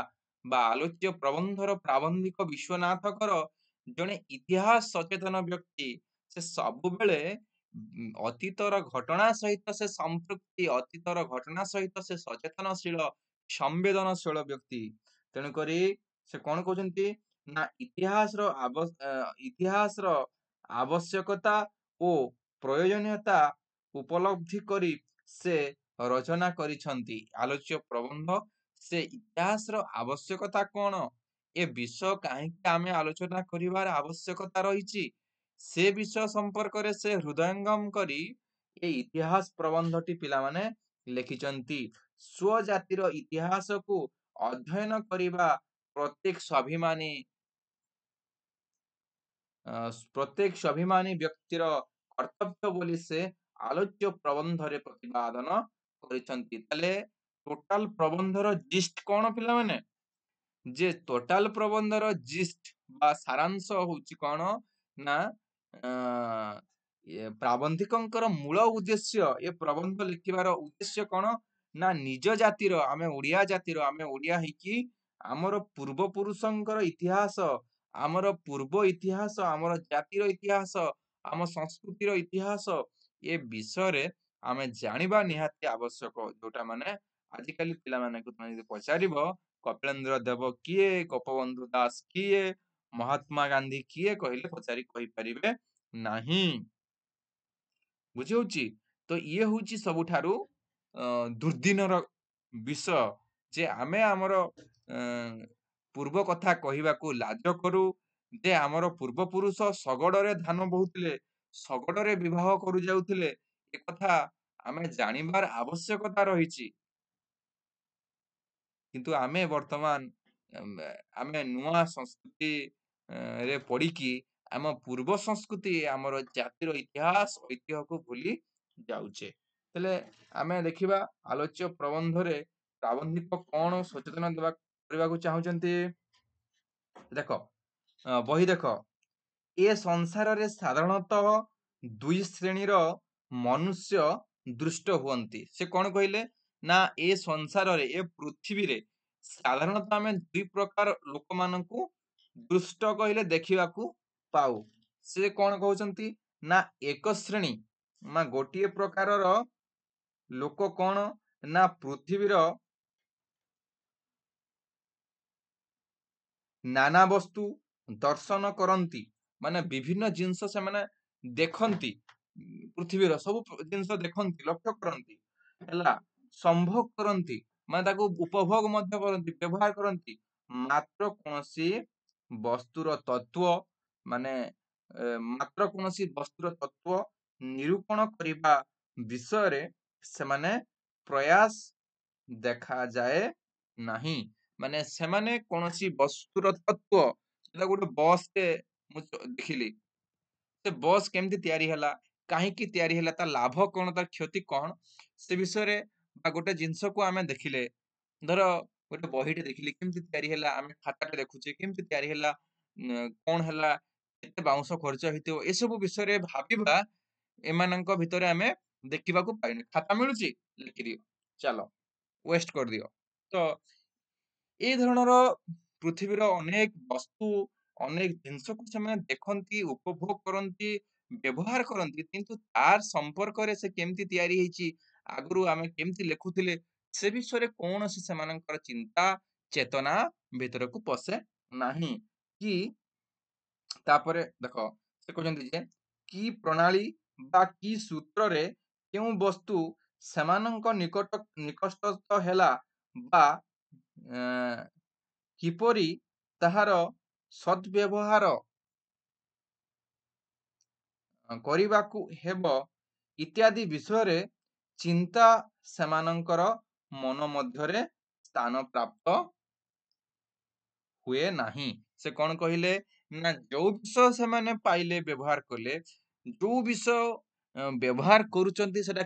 ବା ଆଲୋଚ୍ୟ ପ୍ରବନ୍ଧର ପ୍ରାବନ୍ଧିକ ବିଶ୍ୱନାଥଙ୍କର ଜଣେ ଇତିହାସ ସଚେତନ ବ୍ୟକ୍ତି। ସେ ସବୁବେଳେ ଅତୀତର ଘଟଣା ସହିତ ସେ ସମ୍ପୃକ୍ତି, ଅତୀତର ଘଟଣା ସହିତ ସେ ସଚେତନଶୀଳ, ସମ୍ବେଦନଶୀଳ ବ୍ୟକ୍ତି। ତେଣୁକରି ସେ କଣ କହୁଛନ୍ତି ନା ଇତିହାସର ଆବଶ୍ୟକତା ଓ ପ୍ରୟୋଜନୀୟତା ଉପଲବ୍ଧି କରି ସେ ରଚନା କରିଛନ୍ତି ଆଲୋଚ୍ୟ ପ୍ରବନ୍ଧ। ସେ ଇତିହାସର ଆବଶ୍ୟକତା କଣ, ଏ ବିଷୟ କାହିଁକି ଆମେ ଆଲୋଚନା କରିବାର ଆବଶ୍ୟକତା ରହିଛି, ସେ ବିଷୟ ସମ୍ପର୍କରେ ସେ ହୃଦୟଙ୍ଗମ କରି ଏ ଇତିହାସ ପ୍ରବନ୍ଧଟି ପିଲାମାନେ ଲେଖିଛନ୍ତି। ସ୍ୱଜାତିର ଇତିହାସକୁ ଅଧ୍ୟୟନ କରିବା ପ୍ରତ୍ୟେକ ସ୍ୱାଭିମାନୀ ବ୍ୟକ୍ତିର କର୍ତ୍ତବ୍ୟ ବୋଲି ସେ ଆଲୋଚ୍ୟ ପ୍ରବନ୍ଧରେ ପ୍ରତିପାଦନ କରିଛନ୍ତି। ତାହେଲେ ଟୋଟାଲ ପ୍ରବନ୍ଧର ଜିଷ୍ଟ କଣ ପିଲାମାନେ, ଯେ ଟୋଟାଲ ପ୍ରବନ୍ଧର ଜିଷ୍ଟ ବା ସାରାଂଶ ହଉଛି କଣ ନା ପ୍ରାବନ୍ଧିକଙ୍କର ମୂଳ ଉଦ୍ଦେଶ୍ୟ, ଏ ପ୍ରବନ୍ଧ ଲେଖିବାର ଉଦ୍ଦେଶ୍ୟ କଣ ନା ନିଜ ଜାତିର, ଆମେ ଓଡିଆ ଜାତିର, ଆମେ ଓଡିଆ ହେଇକି ଆମର ପୂର୍ବ ପୁରୁଷଙ୍କର ଇତିହାସ, ଆମର ପୂର୍ବ ଇତିହାସ, ଆମର ଜାତିର ଇତିହାସ, ଆମ ସଂସ୍କୃତିର ଇତିହାସ, ଏ ବିଷୟରେ ଆମେ ଜାଣିବା ନିହାତି ଆବଶ୍ୟକ। ଯୋଉଟା ମାନେ ଆଜିକାଲି ପିଲାମାନଙ୍କୁ ତମେ ଯଦି ପଚାରିବ କପିଳେନ୍ଦ୍ର ଦେବ କିଏ, ଗୋପବନ୍ଧୁ ଦାସ କିଏ, ମହାତ୍ମା ଗାନ୍ଧୀ କିଏ କହିଲେ ପଚାରି କହିପାରିବେ ନାହିଁ। ବୁଝି ହଉଛି? ତ ଇଏ ହଉଛି ସବୁଠାରୁ ଦୁର୍ଦିନର ବିଷୟ, ଯେ ଆମେ ଆମର ପୂର୍ବ କଥା କହିବାକୁ ଲାଜ କରୁ, ଯେ ଆମର ପୂର୍ବପୁରୁଷ ଶଗଡରେ ଧାନ ବୋହୁଥିଲେ, ଶଗଡରେ ବିବାହ କରୁ ଯାଉଥିଲେ, ଏ କଥା ଆମେ ଜାଣିବାର ଆବଶ୍ୟକତା ରହିଛି। କିନ୍ତୁ ଆମେ ବର୍ତ୍ତମାନ ଆମେ ନୂଆ ସଂସ୍କୃତି ରେ ପଡିକି ଆମ ପୂର୍ବ ସଂସ୍କୃତି, ଆମର ଜାତିର ଇତିହାସ ଐତିହ୍ୟକୁ ଭୁଲି ଯାଉଛେ। ହେଲେ ଆମେ ଦେଖିବା ଆଲୋଚ୍ୟ ପ୍ରବନ୍ଧରେ ପ୍ରାବନ୍ଧିକ କଣ ସଚେତନ କରିବାକୁ ଚାହୁଁଛନ୍ତି। ଦେଖ ବହି ଦେଖ, ଏ ସଂସାରରେ ସାଧାରଣତଃ ଦୁଇ ଶ୍ରେଣୀର ମନୁଷ୍ୟ ଦୃଷ୍ଟ ହୁଅନ୍ତି। ସେ କଣ କହିଲେ ନା ଏ ସଂସାରରେ, ଏ ପୃଥିବୀରେ ସାଧାରଣତଃ ଆମେ ଦୁଇ ପ୍ରକାର ଲୋକମାନଙ୍କୁ ଦୃଷ୍ଟ କହିଲେ ଦେଖିବାକୁ ପାଉ। ସେ କଣ କହୁଛନ୍ତି ନା ଏକ ଶ୍ରେଣୀ ନା ଗୋଟିଏ ପ୍ରକାରର ଲୋକ କଣ ନା ପୃଥିବୀର ନାନା ବସ୍ତୁ ଦର୍ଶନ କରନ୍ତି, ମାନେ ବିଭିନ୍ନ ଜିନିଷ ସେମାନେ ଦେଖନ୍ତି, ପୃଥିବୀର ସବୁ ଜିନିଷ ଦେଖନ୍ତି, ଲକ୍ଷ୍ୟ କରନ୍ତି, ହେଲା, ସମ୍ଭୋଗ କରନ୍ତି, ମାନେ ତାକୁ ଉପଭୋଗ ମଧ୍ୟ କରନ୍ତି, ବ୍ୟବହାର କରନ୍ତି। ମାତ୍ର କୌଣସି ବସ୍ତୁର ତତ୍ଵ, ମାନେ ମାତ୍ର କୌଣସି ବସ୍ତୁର ତତ୍ଵ ନିରୂପଣ କରିବା ବିଷୟରେ ସେମାନେ ପ୍ରୟାସ ଦେଖାଯାଏ ନାହିଁ। ମାନେ ସେମାନେ କୌଣସି ବସ୍ତୁର ତତ୍ଵ, ସେଟା ଗୋଟେ ବସଟେ ମୁଁ ଦେଖିଲି, ସେ ବସ୍ କେମିତି ତିଆରି ହେଲା, କାହିଁକି ତିଆରି ହେଲା, ତା ଲାଭ କଣ, ତା କ୍ଷତି କଣ, ସେ ବିଷୟରେ ବା ଗୋଟେ ଜିନିଷକୁ ଆମେ ଦେଖିଲେ, ଧର ଗୋଟେ ବହିଟେ ଦେଖିଲି କେମିତି ତିଆରି ହେଲା, ଆମେ ଖାତାଟେ ଦେଖୁଛେ କେମିତି ତିଆରି ହେଲା, କଣ ହେଲା, କେତେ ବାଉଁଶ ଖର୍ଚ୍ଚ ହେଇଥିବ, ଏସବୁ ବିଷୟରେ ଭାବିବା ଏମାନଙ୍କ ଭିତରେ ଆମେ ଦେଖିବାକୁ ପାଇନେ। ଖାତା ମିଳୁଛି ଲେଖିଦିଅ, ଚାଲ ୱେଷ୍ଟ କରିଦିଅ। ତ এই ଧରଣର ପୃଥିବୀର ଅନେକ ବସ୍ତୁ, ଅନେକ ଜିନିଷକୁ ସେମାନେ ଦେଖନ୍ତି, ଉପଭୋଗ କରନ୍ତି, ବ୍ୟବହାର କରନ୍ତି, କିନ୍ତୁ ତାର ସମ୍ପର୍କରେ ସେ କେମିତି ତିଆରି ହେଇଛି, ଆଗରୁ ଆମେ କେମିତି ଲେଖୁଥିଲେ, ସେ ବିଷୟରେ କୌଣସି ସେମାନଙ୍କର ଚିନ୍ତା ଚେତନା ଭିତରକୁ ପଶେ ନାହିଁ। କି ତାପରେ ଦେଖ ସେ କହୁଛନ୍ତି ଯେ କି ପ୍ରଣାଳୀ ବା କି ସୂତ୍ରରେ କେଉଁ ବସ୍ତୁ ସେମାନଙ୍କ ନିକଟସ୍ଥ ହେଲା, ବା କିପରି ତାହାର ସଦ୍ବ୍ୟବହାର କରିବାକୁ ହେବ ଇତ୍ୟାଦି ବିଷୟରେ ଚିନ୍ତା ସେମାନଙ୍କର ମନ ମଧ୍ୟରେ ସ୍ଥାନ ପ୍ରାପ୍ତ ହୁଏ ନାହିଁ। ସେ କଣ କହିଲେ ନା ଯୋଉ ବିଷୟ ସେମାନେ ପାଇଲେ, ବ୍ୟବହାର କଲେ, ଯୋଉ ବିଷୟ ବ୍ୟବହାର କରୁଛନ୍ତି, ସେଟା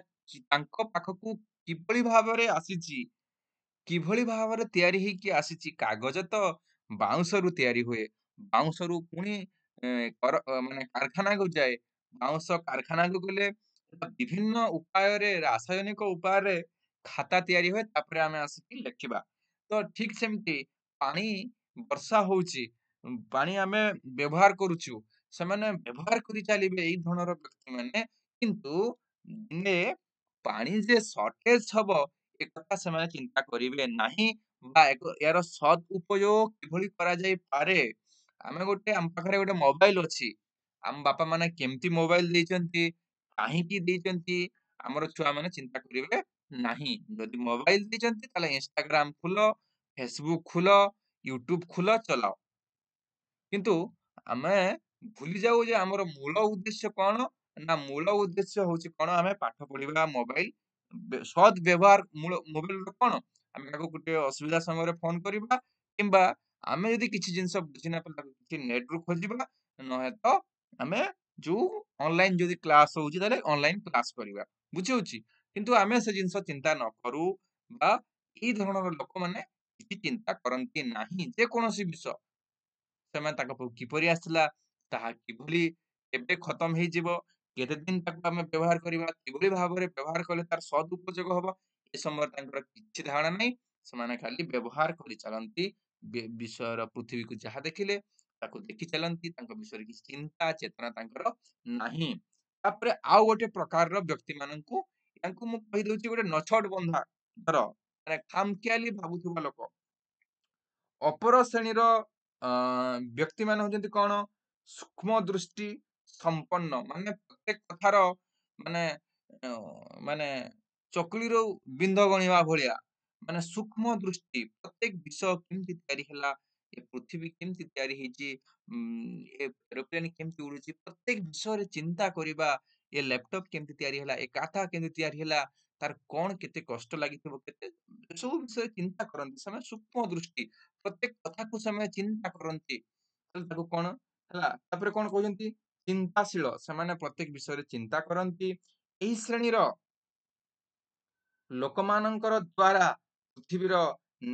ତାଙ୍କ ପାଖକୁ କିଭଳି ଭାବରେ ଆସିଛି, କିଭଳି ଭାବରେ ତିଆରି ହେଇକି ଆସିଛି। କାଗଜ ତ ବାଉଁଶରୁ ତିଆରି ହୁଏ, ବାଉଁଶରୁ ପୁଣି ମାନେ କାରଖାନାକୁ ଯାଏ, ବାଉଁଶ କାରଖାନାକୁ ଗଲେ ବିଭିନ୍ନ ଉପାୟରେ ରାସାୟନିକ ଉପାୟରେ ଖାତା ତିଆରି ହୁଏ ତାପରେ ଆମେ ଆସିକି ଲେଖିବା। ତ ଠିକ ସେମିତି ପାଣି ବର୍ଷା ହଉଛି, ପାଣି ଆମେ ବ୍ୟବହାର କରୁଛୁ, ସେମାନେ ବ୍ୟବହାର କରି ଚାଲିବେ ଏଇ ଧରଣର ବ୍ୟକ୍ତିମାନେ, କିନ୍ତୁ ଦିନେ ପାଣି ଯେ ସର୍ଟେଜ ହବ ଏ କଥା ସେମାନେ ଚିନ୍ତା କରିବେ ନାହିଁ ବା ଏହାର ସଦ୍ ଉପଯୋଗ କିଭଳି କରାଯାଇପାରେ। ଆମ ପାଖରେ ଗୋଟେ ମୋବାଇଲ ଅଛି, ଆମ ବାପା ମାନେ କେମିତି ମୋବାଇଲ ଦେଇଛନ୍ତି, କାହିଁକି ଦେଇଛନ୍ତି, ଆମର ଛୁଆମାନେ ଚିନ୍ତା କରିବେ ନାହିଁ। ଯଦି ମୋବାଇଲ ଦେଇଛନ୍ତି ତାହେଲେ ଇନଷ୍ଟାଗ୍ରାମ ଖୋଲ, ଫେସବୁକ୍ ଖୋଲ, ୟୁଟ୍ୟୁବ ଖୋଲ, ଚଲାଅ। କିନ୍ତୁ ଆମେ ଭୁଲି ଯାଉ ଯେ ଆମର ମୂଳ ଉଦ୍ଦେଶ୍ୟ କଣ? ନା ମୂଳ ଉଦ୍ଦେଶ୍ୟ ହଉଛି କଣ? ଆମେ ପାଠ ପଢିବା, ମୋବାଇଲ ସଦ୍ ବ୍ୟବହାର ମୂଳ ମୋବାଇଲର କଣ? ଆମେ ତାକୁ ଗୋଟେ ଅସୁବିଧା ସମୟରେ ଫୋନ କରିବା, କିମ୍ବା ଆମେ ଯଦି କିଛି ଜିନିଷ ବୁଝି ନ ପାରିଲା ତାକୁ କିଛି ନେଟରୁ ଖୋଜିବା, ନହେଲେ ତ ଆମେ ଯୋଉ ଅନଲାଇନ ଯଦି କ୍ଲାସ ହଉଛି ତାହେଲେ ଅନଲାଇନ କ୍ଲାସ କରିବା। ବୁଝି ହଉଛି? କିନ୍ତୁ ଆମେ ସେ ଜିନିଷ ଚିନ୍ତା ନ କରୁ ବା ଏଇ ଧରଣର ଲୋକମାନେ କିଛି ଚିନ୍ତା କରନ୍ତି ନାହିଁ ଯେକୌଣସି ବିଷୟ। ସେମାନେ ତାଙ୍କ ପାଖକୁ କିପରି ଆସିଲା, ତାହା କିଭଳି କେବେ ଖତମ ହେଇଯିବ, କେତେ ଦିନ ତାକୁ ଆମେ ବ୍ୟବହାର କରିବା, କିଭଳି ଭାବରେ ବ୍ୟବହାର କଲେ ତାର ସଦୁପଯୋଗ ହବ, ଏ ସମୟରେ ତାଙ୍କର କିଛି ଧାରଣା ନାହିଁ। ସେମାନେ ଖାଲି ବ୍ୟବହାର କରି ଚାଲନ୍ତି। ବିଷୟର ପୃଥିବୀକୁ ଯାହା ଦେଖିଲେ ତାକୁ ଦେଖି ଚାଲନ୍ତି, ତାଙ୍କ ବିଷୟରେ କିଛି ଚିନ୍ତା ଚେତନା ତାଙ୍କର ନାହିଁ। ତାପରେ ଆଉ ଗୋଟେ ପ୍ରକାରର ବ୍ୟକ୍ତି ମାନଙ୍କୁ, ତାଙ୍କୁ ମୁଁ କହିଦଉଛି ଗୋଟେ ନଛୋଡ ବନ୍ଧା ଧର, ମାନେ ଖାମଖିଆଲି ଭାବୁଥିବା ଲୋକ। ଅପର ଶ୍ରେଣୀର ବ୍ୟକ୍ତିମାନେ ହଉଛନ୍ତି କଣ? ସୂକ୍ଷ୍ମ ଦୃଷ୍ଟି ସମ୍ପନ୍ନ, ମାନେ ପ୍ରତ୍ୟେକ କଥାର ମାନେ ଅ, ମାନେ ଚକୁଳିରୁ ବିନ୍ଧ ଗଣିବା ଭଳିଆ, ମାନେ ସୂକ୍ଷ୍ମ ଦୃଷ୍ଟି, ପ୍ରତ୍ୟେକ ବିଷୟ କେମିତି ତିଆରି ହେଲା, ଏ ପୃଥିବୀ କେମିତି ତିଆରି ହେଇଛି, ଏ ଏରୋପ୍ଲେନ କେମିତି ଉଡୁଛି, ପ୍ରତ୍ୟେକ ବିଷୟରେ ଚିନ୍ତା କରିବା। ଏ ଲ୍ୟାପଟପ କେମିତି ତିଆରି ହେଲା, ଏ କାନ୍ଥ କେମିତି ତିଆରି ହେଲା, ତାର କଣ କେତେ କଷ୍ଟ ଲାଗିଥିବ, କେତେ ଏସବୁ ବିଷୟରେ ଚିନ୍ତା କରନ୍ତି। ସେମାନେ ସୂକ୍ଷ୍ମ ଦୃଷ୍ଟି, ପ୍ରତ୍ୟେକ କଥାକୁ ସେମାନେ ଚିନ୍ତା କରନ୍ତି। ତାହେଲେ ତାକୁ କଣ ହେଲା? ତାପରେ କଣ କହୁଛନ୍ତି? ଚିନ୍ତାଶୀଳ, ସେମାନେ ପ୍ରତ୍ୟେକ ବିଷୟରେ ଚିନ୍ତା କରନ୍ତି। ଏହି ଶ୍ରେଣୀର ଲୋକମାନଙ୍କର ଦ୍ଵାରା ପୃଥିବୀର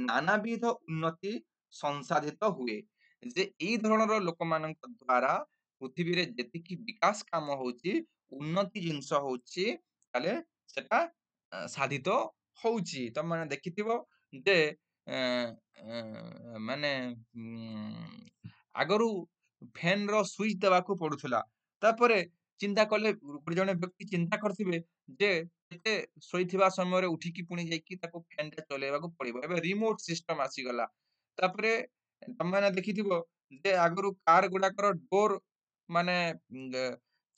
ନାନାବିଧ ଉନ୍ନତି ସଂସାଧିତ ହୁଏ। ଯେ ଏଇ ଧରଣର ଲୋକମାନଙ୍କ ଦ୍ଵାରା ପୃଥିବୀରେ ଯେତିକି ବିକାଶ କାମ ହଉଛି, ଉନ୍ନତି ଜିନିଷ ହଉଛି, ତାହେଲେ ସେଟା ସାଧିତ ହଉଛି। ତମେ ଦେଖିଥିବ ଯେ ମାନେ ଆଗରୁ ଫ୍ୟାନ ର ସୁଇଚ ଦେବାକୁ ପଡୁଥିଲା। ତାପରେ ଚିନ୍ତା କଲେ, ଗୋଟେ ଜଣେ ବ୍ୟକ୍ତି ଚିନ୍ତା କରିଥିବେ ଯେ କେତେ ଶୋଇଥିବା ସମୟରେ ଉଠିକି ପୁଣି ଯାଇକି ତାକୁ ଫ୍ୟାନ ଟା ଚଲେଇବାକୁ ପଡିବ। ଏବେ ରିମୋଟ ସିଷ୍ଟମ ଆସିଗଲା। ତାପରେ ତମେ ଦେଖିଥିବ ଯେ ଆଗରୁ କାର ଗୁଡାକର ଡୋର ମାନେ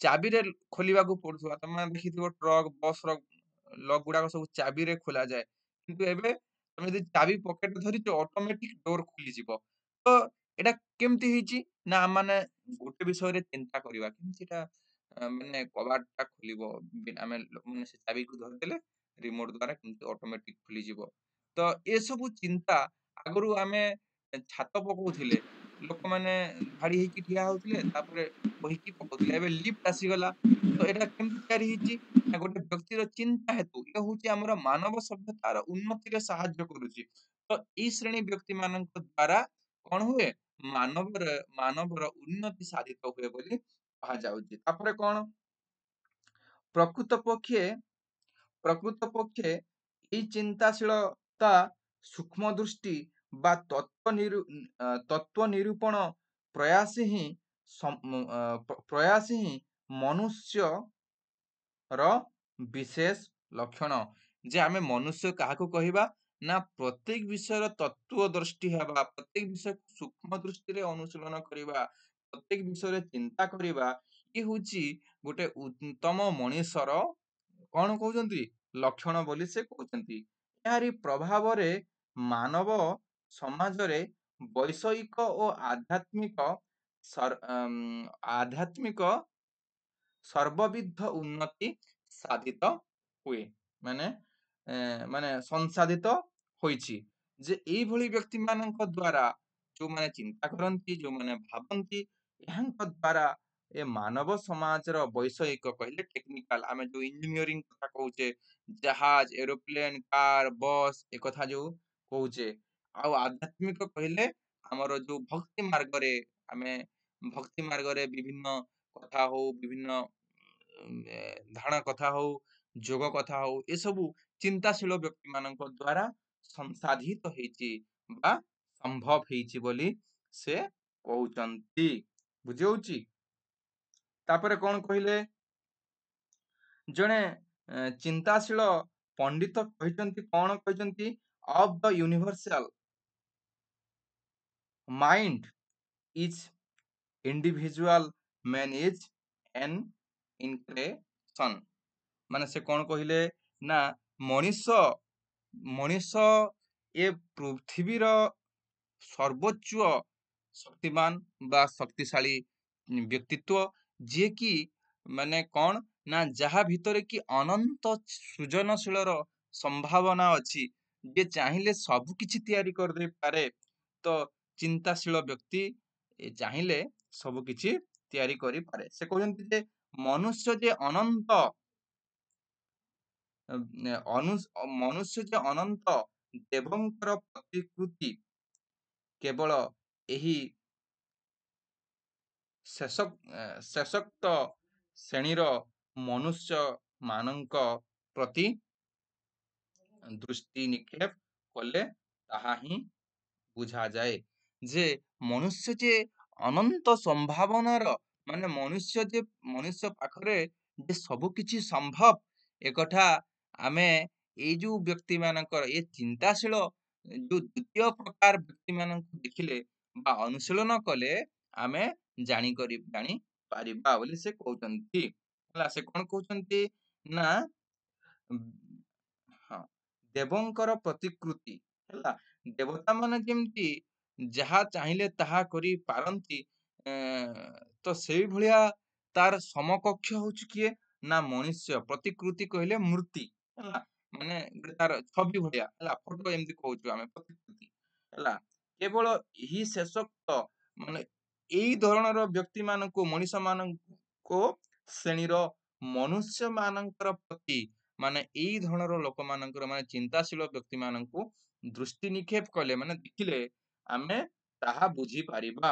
ଚାବିରେ ଖୋଲିବାକୁ ପଡୁଥିଲା। ତମେ ଦେଖିଥିବ ଟ୍ରକ୍ ବସ ର ଲକ୍ ଗୁଡାକ ସବୁ ଚାବିରେ ଖୋଲାଯାଏ। କିନ୍ତୁ ଏବେ ତମେ ଯଦି ଚାବି ପକେଟରେ ଧରିଛ, ଅଟୋମେଟିକ ଡୋର ଖୋଲିଯିବ। ତ ଏଇଟା କେମିତି ହେଇଛି? ନା ଆମମାନେ ଗୋଟେ ବିଷୟରେ ଚିନ୍ତା କରିବା, କେମିତି ଏଟା ମାନେ କବାଟ ଟା ଖୋଲିବ, ଆମେ ମାନେ ସେ ଚାବିକୁ ଧରିଦେଲେ ରିମୋଟ ଦ୍ଵାରା କେମିତି ଅଟୋମେଟିକ ଖୋଲିଯିବ। ତ ଏସବୁ ଚିନ୍ତା ଆଗରୁ ଆମେ ଛାତ ପକଉଥିଲେ, ଲୋକମାନେ ଧାଡି ହେଇକି ଠିଆ ହଉଥିଲେ, ତାପରେ କହିକି ପକଉଥିଲେ। ଏବେ ଲିଫ୍ଟ ଆସିଗଲା। ତ ଏଟା କେମିତି ତିଆରି ହେଇଛି? ନା ଗୋଟେ ବ୍ୟକ୍ତିର ଚିନ୍ତା ହେତୁ ଏ ହଉଛି ଆମର ମାନବ ସଭ୍ୟତାର ଉନ୍ନତିରେ ସାହାଯ୍ୟ କରୁଛି। ତ ଏଇ ଶ୍ରେଣୀ ବ୍ୟକ୍ତି ମାନଙ୍କ ଦ୍ଵାରା କଣ ହୁଏ? ମାନବର ଉନ୍ନତି ସାଧିତ ହୁଏ ବୋଲି କୁହାଯାଉଛି। ତାପରେ କଣ? ପ୍ରକୃତ ପକ୍ଷେ ପ୍ରକୃତ ପକ୍ଷେ ଏଇ ଚିନ୍ତାଶୀଳତା, ସୂକ୍ଷ୍ମ ଦୃଷ୍ଟି ବା ତତ୍ଵ ନିରୂପଣ ପ୍ରୟାସ ହିଁ ପ୍ରୟାସ ହିଁ ମନୁଷ୍ୟ ର ବିଶେଷ ଲକ୍ଷଣ। ଯେ ଆମେ ମନୁଷ୍ୟ କାହାକୁ କହିବା? ନା ପ୍ରତ୍ୟେକ ବିଷୟର ତତ୍ଵ ଦୃଷ୍ଟି ହେବା, ପ୍ରତ୍ୟେକ ବିଷୟକୁ ସୂକ୍ଷ୍ମ ଦୃଷ୍ଟିରେ ଅନୁଶୀଳନ କରିବା, ପ୍ରତ୍ୟେକ ବିଷୟରେ ଚିନ୍ତା କରିବା, ଇଏ ହଉଛି ଗୋଟେ ଉତ୍ତମ ମଣିଷର କଣ କହୁଛନ୍ତି? ଲକ୍ଷଣ ବୋଲି ସେ କହୁଛନ୍ତି। ଏହାରି ପ୍ରଭାବରେ ମାନବ ସମାଜରେ ବୈଷୟିକ ଓ ଆଧ୍ୟାତ୍ମିକ ସର୍ବବିଧ ଉନ୍ନତି ସାଧିତ ହୁଏ। ମାନେ ସଂସାଧିତ ହୋଇଛି। ଯେ ଏଇଭଳି ବ୍ୟକ୍ତି ମାନଙ୍କ ଦ୍ଵାରା, ଯୋଉମାନେ ଚିନ୍ତା କରନ୍ତି, ଯୋଉମାନେ ଭାବନ୍ତି, ଏହାଙ୍କ ଦ୍ଵାରା ଏ ମାନବ ସମାଜର ବୈଷୟିକ କହିଲେ ଟେକ୍ନିକାଲ, ଆମେ ଯୋଉ ଇଞ୍ଜିନିୟରିଂ କଥା କହୁଛେ, ଜାହାଜ, ଏରୋପ୍ଲେନ, କାର, ବସ୍, ଏ କଥା ଯୋଉ କହୁଛେ। ଆଉ ଆଧ୍ୟାତ୍ମିକ କହିଲେ ଆମର ଯୋଉ ଭକ୍ତି ମାର୍ଗରେ, ଆମେ ଭକ୍ତି ମାର୍ଗରେ ବିଭିନ୍ନ କଥା ହଉ, ବିଭିନ୍ନ ଧାରଣା କଥା ହଉ, ଯୋଗ କଥା ହଉ, ଏସବୁ ଚିନ୍ତାଶୀଳ ବ୍ୟକ୍ତିମାନଙ୍କ ଦ୍ୱାରା ସଂସାଧିତ ହେଇଛି ବା ସମ୍ଭବ ହେଇଛି ବୋଲି ସେ କହୁଛନ୍ତି। ବୁଝିହଉଛି? ତାପରେ କଣ କହିଲେ? ଜଣେ ଚିନ୍ତାଶୀଳ ପଣ୍ଡିତ କହିଛନ୍ତି, କଣ କହିଛନ୍ତି? Of the universal mind is individual man is an incarnation. ମାନେ ସେ କଣ କହିଲେ ନା ମଣିଷ ମଣିଷ ଏ ପୃଥିବୀର ସର୍ବୋଚ୍ଚ ଶକ୍ତିମାନ ବା ଶକ୍ତିଶାଳୀ ବ୍ୟକ୍ତିତ୍ୱ, ଯିଏକି ମାନେ କଣ ନା ଯାହା ଭିତରେ କି ଅନନ୍ତ ସୃଜନଶୀଳର ସମ୍ଭାବନା ଅଛି, ଯେ ଚାହିଁଲେ ସବୁ କିଛି ତିଆରି କରିଦେଇପାରେ। ତ ଚିନ୍ତାଶୀଳ ବ୍ୟକ୍ତି ଚାହିଁଲେ ସବୁ କିଛି ତିଆରି କରିପାରେ। ସେ କହୁଛନ୍ତି ଯେ ମନୁଷ୍ୟ ଯେ ଅନନ୍ତ ମନୁଷ୍ୟ ଯେ ଅନନ୍ତ ଦେବଙ୍କର ପ୍ରତିକୃତି, କେବଳ ଏହି ଶେଷୋକ୍ତ ଶ୍ରେଣୀର ମନୁଷ୍ୟ ମାନଙ୍କ ପ୍ରତି ଦୃଷ୍ଟି ନିକ୍ଷେପ କଲେ ତାହା ହିଁ ବୁଝାଯାଏ ଯେ ମନୁଷ୍ୟ ଯେ ଅନନ୍ତ ସମ୍ଭାବନାର, ମାନେ ମନୁଷ୍ୟ ପାଖରେ ଯେ ସବୁ କିଛି ସମ୍ଭବ, ଏକଥା ଆମେ ଏଇ ଯୋଉ ବ୍ୟକ୍ତି ମାନଙ୍କର ଏ ଚିନ୍ତାଶୀଳ ଯୋଉ ଦ୍ୱିତୀୟ ପ୍ରକାର ବ୍ୟକ୍ତି ମାନଙ୍କୁ ଦେଖିଲେ ବା ଅନୁଶୀଳନ କଲେ ଆମେ ଜାଣିପାରିବା ବୋଲି ସେ କହୁଛନ୍ତି। ହେଲା, ସେ କଣ କହୁଛନ୍ତି ନା ହଁ, ଦେବଙ୍କର ପ୍ରତିକୃତି। ହେଲା, ଦେବତା ମାନେ ଯେମିତି ଯାହା ଚାହିଁଲେ ତାହା କରିପାରନ୍ତି, ତ ସେଇଭଳିଆ ତାର ସମକକ୍ଷ ହଉଛି କିଏ ନା ମନୁଷ୍ୟ। ପ୍ରତିକୃତି କହିଲେ ମୂର୍ତ୍ତି, ହେଲା, ମାନେ ତାର ଛବି ଭଳିଆ, ହେଲା, ଫଟୋ ଏମିତି କହୁଛୁ ଆମେ ପ୍ରତିକୃତି। ହେଲା, କେବଳ ଏହି ଶେଷୋକ୍ତ ମାନେ ଏଇ ଧରଣର ବ୍ୟକ୍ତି ମାନଙ୍କୁ, ମଣିଷ ମାନଙ୍କୁ ଶ୍ରେଣୀର ମନୁଷ୍ୟ ମାନଙ୍କର ପ୍ରତି, ମାନେ ଏଇ ଧରଣର ଲୋକମାନଙ୍କର, ମାନେ ଚିନ୍ତାଶୀଳ ବ୍ୟକ୍ତି ମାନଙ୍କୁ ଦୃଷ୍ଟି ନିକ୍ଷେପ କଲେ, ମାନେ ଦେଖିଲେ ଆମେ ତାହା ବୁଝିପାରିବା।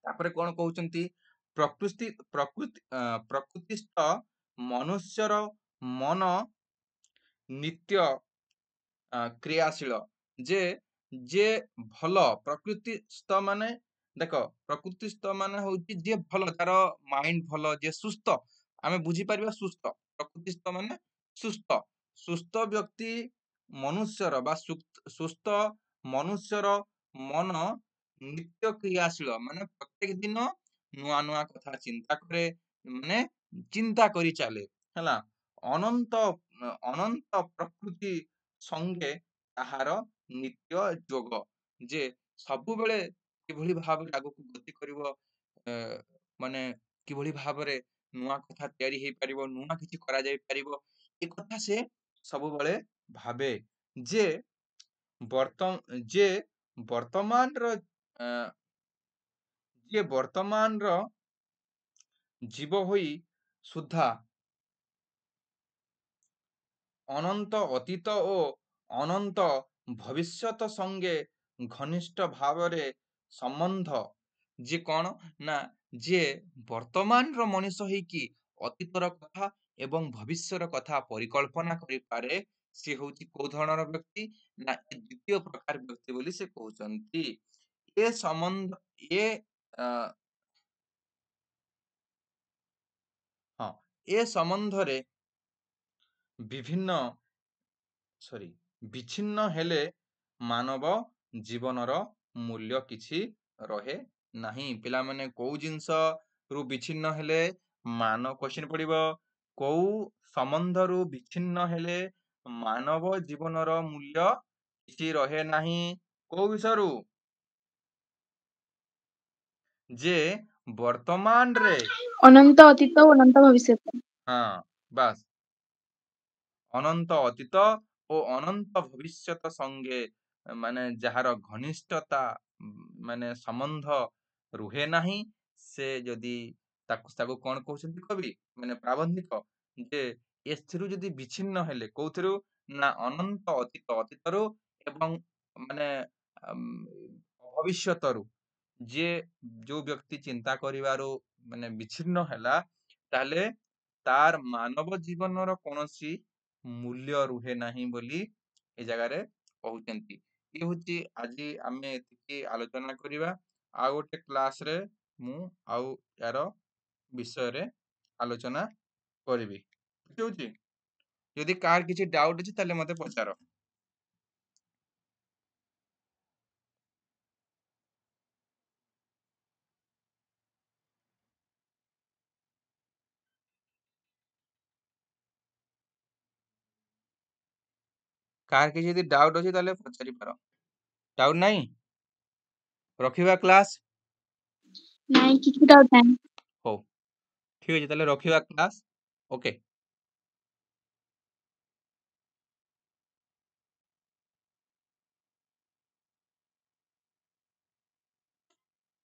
ତାପରେ କଣ କହୁଛନ୍ତି? ପ୍ରକୃତିସ୍ଥ ମନୁଷ୍ୟର ମନ ନିତ୍ୟ କ୍ରିୟାଶୀଳ। ଯେ ଯେ ଭଲ ପ୍ରକୃତିସ୍ଥ ମାନେ, ଦେଖ, ପ୍ରକୃତିସ୍ଥ ମାନେ ହଉଛି ଯିଏ ଭଲ, ତାର ମାଇଣ୍ଡ ଭଲ, ଯିଏ ସୁସ୍ଥ, ଆମେ ବୁଝିପାରିବା ସୁସ୍ଥ। ପ୍ରକୃତିସ୍ଥ ମାନେ ସୁସ୍ଥ। ସୁସ୍ଥ ବ୍ୟକ୍ତି ମନୁଷ୍ୟର ବା ସୁସ୍ଥ ମନୁଷ୍ୟର ମନ ନିତ୍ୟ କ୍ରିୟାଶୀଳ, ମାନେ ପ୍ରତ୍ୟେକ ଦିନ ନୂଆ ନୂଆ କଥା ଚିନ୍ତା କରେ, ମାନେ ଚିନ୍ତା କରି ଚାଲେ। ହେଲା, ଅନନ୍ତ ଅନନ୍ତ ପ୍ରକୃତି ସଙ୍ଗେ ତାହାର ନିତ୍ୟ ଯୋଗ, ଯେ ସବୁବେଳେ କିଭଳି ଭାବରେ ଆଗକୁ ଗତି କରିବ, ମାନେ କିଭଳି ଭାବରେ ନୂଆ କଥା ତିଆରି ହେଇପାରିବ, ନୂଆ କିଛି କରାଯାଇ ପାରିବ, ଏ କଥା ସେ ସବୁବେଳେ ଭାବେ। ଯେ ଯେ ବର୍ତ୍ତମାନର ଯିଏ ବର୍ତ୍ତମାନର ଜୀବ ହୋଇ ସୁଦ୍ଧା ଅନନ୍ତ ଅତୀତ ଓ ଅନନ୍ତ ଭବିଷ୍ୟତ ସଙ୍ଗେ ଘନିଷ୍ଠ ଭାବରେ ସମ୍ବନ୍ଧ, ଯେ କଣ ନା ଯିଏ ବର୍ତ୍ତମାନର ମଣିଷ ହେଇକି ଅତୀତର କଥା ଏବଂ ଭବିଷ୍ୟର କଥା ପରିକଳ୍ପନା କରିପାରେ, ସେ ହଉଛି କୋଉ ଧରଣର ବ୍ୟକ୍ତି ନା ଏ ଦ୍ୱିତୀୟ ପ୍ରକାର ବ୍ୟକ୍ତି ବୋଲି ସେ କହୁଛନ୍ତି। ଏ ସମ୍ବନ୍ଧ ଏ ଅ, ହଁ, ଏ ସମ୍ବନ୍ଧରେ ବିଭିନ୍ନ ବିଚ୍ଛିନ୍ନ ହେଲେ ମାନବ ଜୀବନର ମୂଲ୍ୟ କିଛି ରହେ ନାହିଁ। ପିଲାମାନେ କୋଉ ଜିନିଷ ରୁ ବିଚ୍ଛିନ୍ନ ହେଲେ କ୍ୱେଶ୍ଚିନ୍ ପଡିବ, କୋଉ ସମ୍ବନ୍ଧରୁ ବିଚ୍ଛିନ୍ନ ହେଲେ ମାନବ ଜୀବନର ମୂଲ୍ୟ କିଛି ରହେ ନାହିଁ? କୋଉ ବିଷୟରୁ? ଯେ ବର୍ତ୍ତମାନରେ, ଅନନ୍ତ ଅତୀତ ଓ ଅନନ୍ତ ଭବିଷ୍ୟତ। ହଁ, ବାସ୍, ଅନନ୍ତ ଅତୀତ ଓ ଅନନ୍ତ ଭବିଷ୍ୟତ ସଙ୍ଗେ ମାନେ ଯାହାର ଘନିଷ୍ଠତା ମାନେ ସମ୍ବନ୍ଧ ରୁହେ ନାହିଁ, ସେ ଯଦି ତାକୁ କଣ କହୁଛନ୍ତି କବି, ମାନେ ପ୍ରାବନ୍ଧିକ, ଯେ ଏଥିରୁ ଯଦି ବିଚ୍ଛିନ୍ନ ହେଲେ, କୋଉଥିରୁ ନା ଅନନ୍ତ ଅତୀତରୁ ଏବଂ ମାନେ ଭବିଷ୍ୟତରୁ, ଯିଏ ଯୋଉ ବ୍ୟକ୍ତି ଚିନ୍ତା କରିବାରୁ ମାନେ ବିଚ୍ଛିନ୍ନ ହେଲା, ତାହେଲେ तार मानव जीवनर कौनसी मूल्य रुहे नाही बोली ए जगारे कहउचंती। ये होची आज आमे एतिकी आलोचना करिबा। आ गोटे क्लास रे मु आउ यार विषय रे आलोचना करिबी। ठीक होची? यदि कार किछि डाउट अछि ताले मते पचारो। कार किछि यदि डाउट अछि ताले पचारि पारो। डाउट नाही? रखिबा क्लास? ନାଇଁ କିଛି ଡାଉଟ୍ ନାହିଁ। हो ठीक अछि ताले रखिबा क्लास। ओके।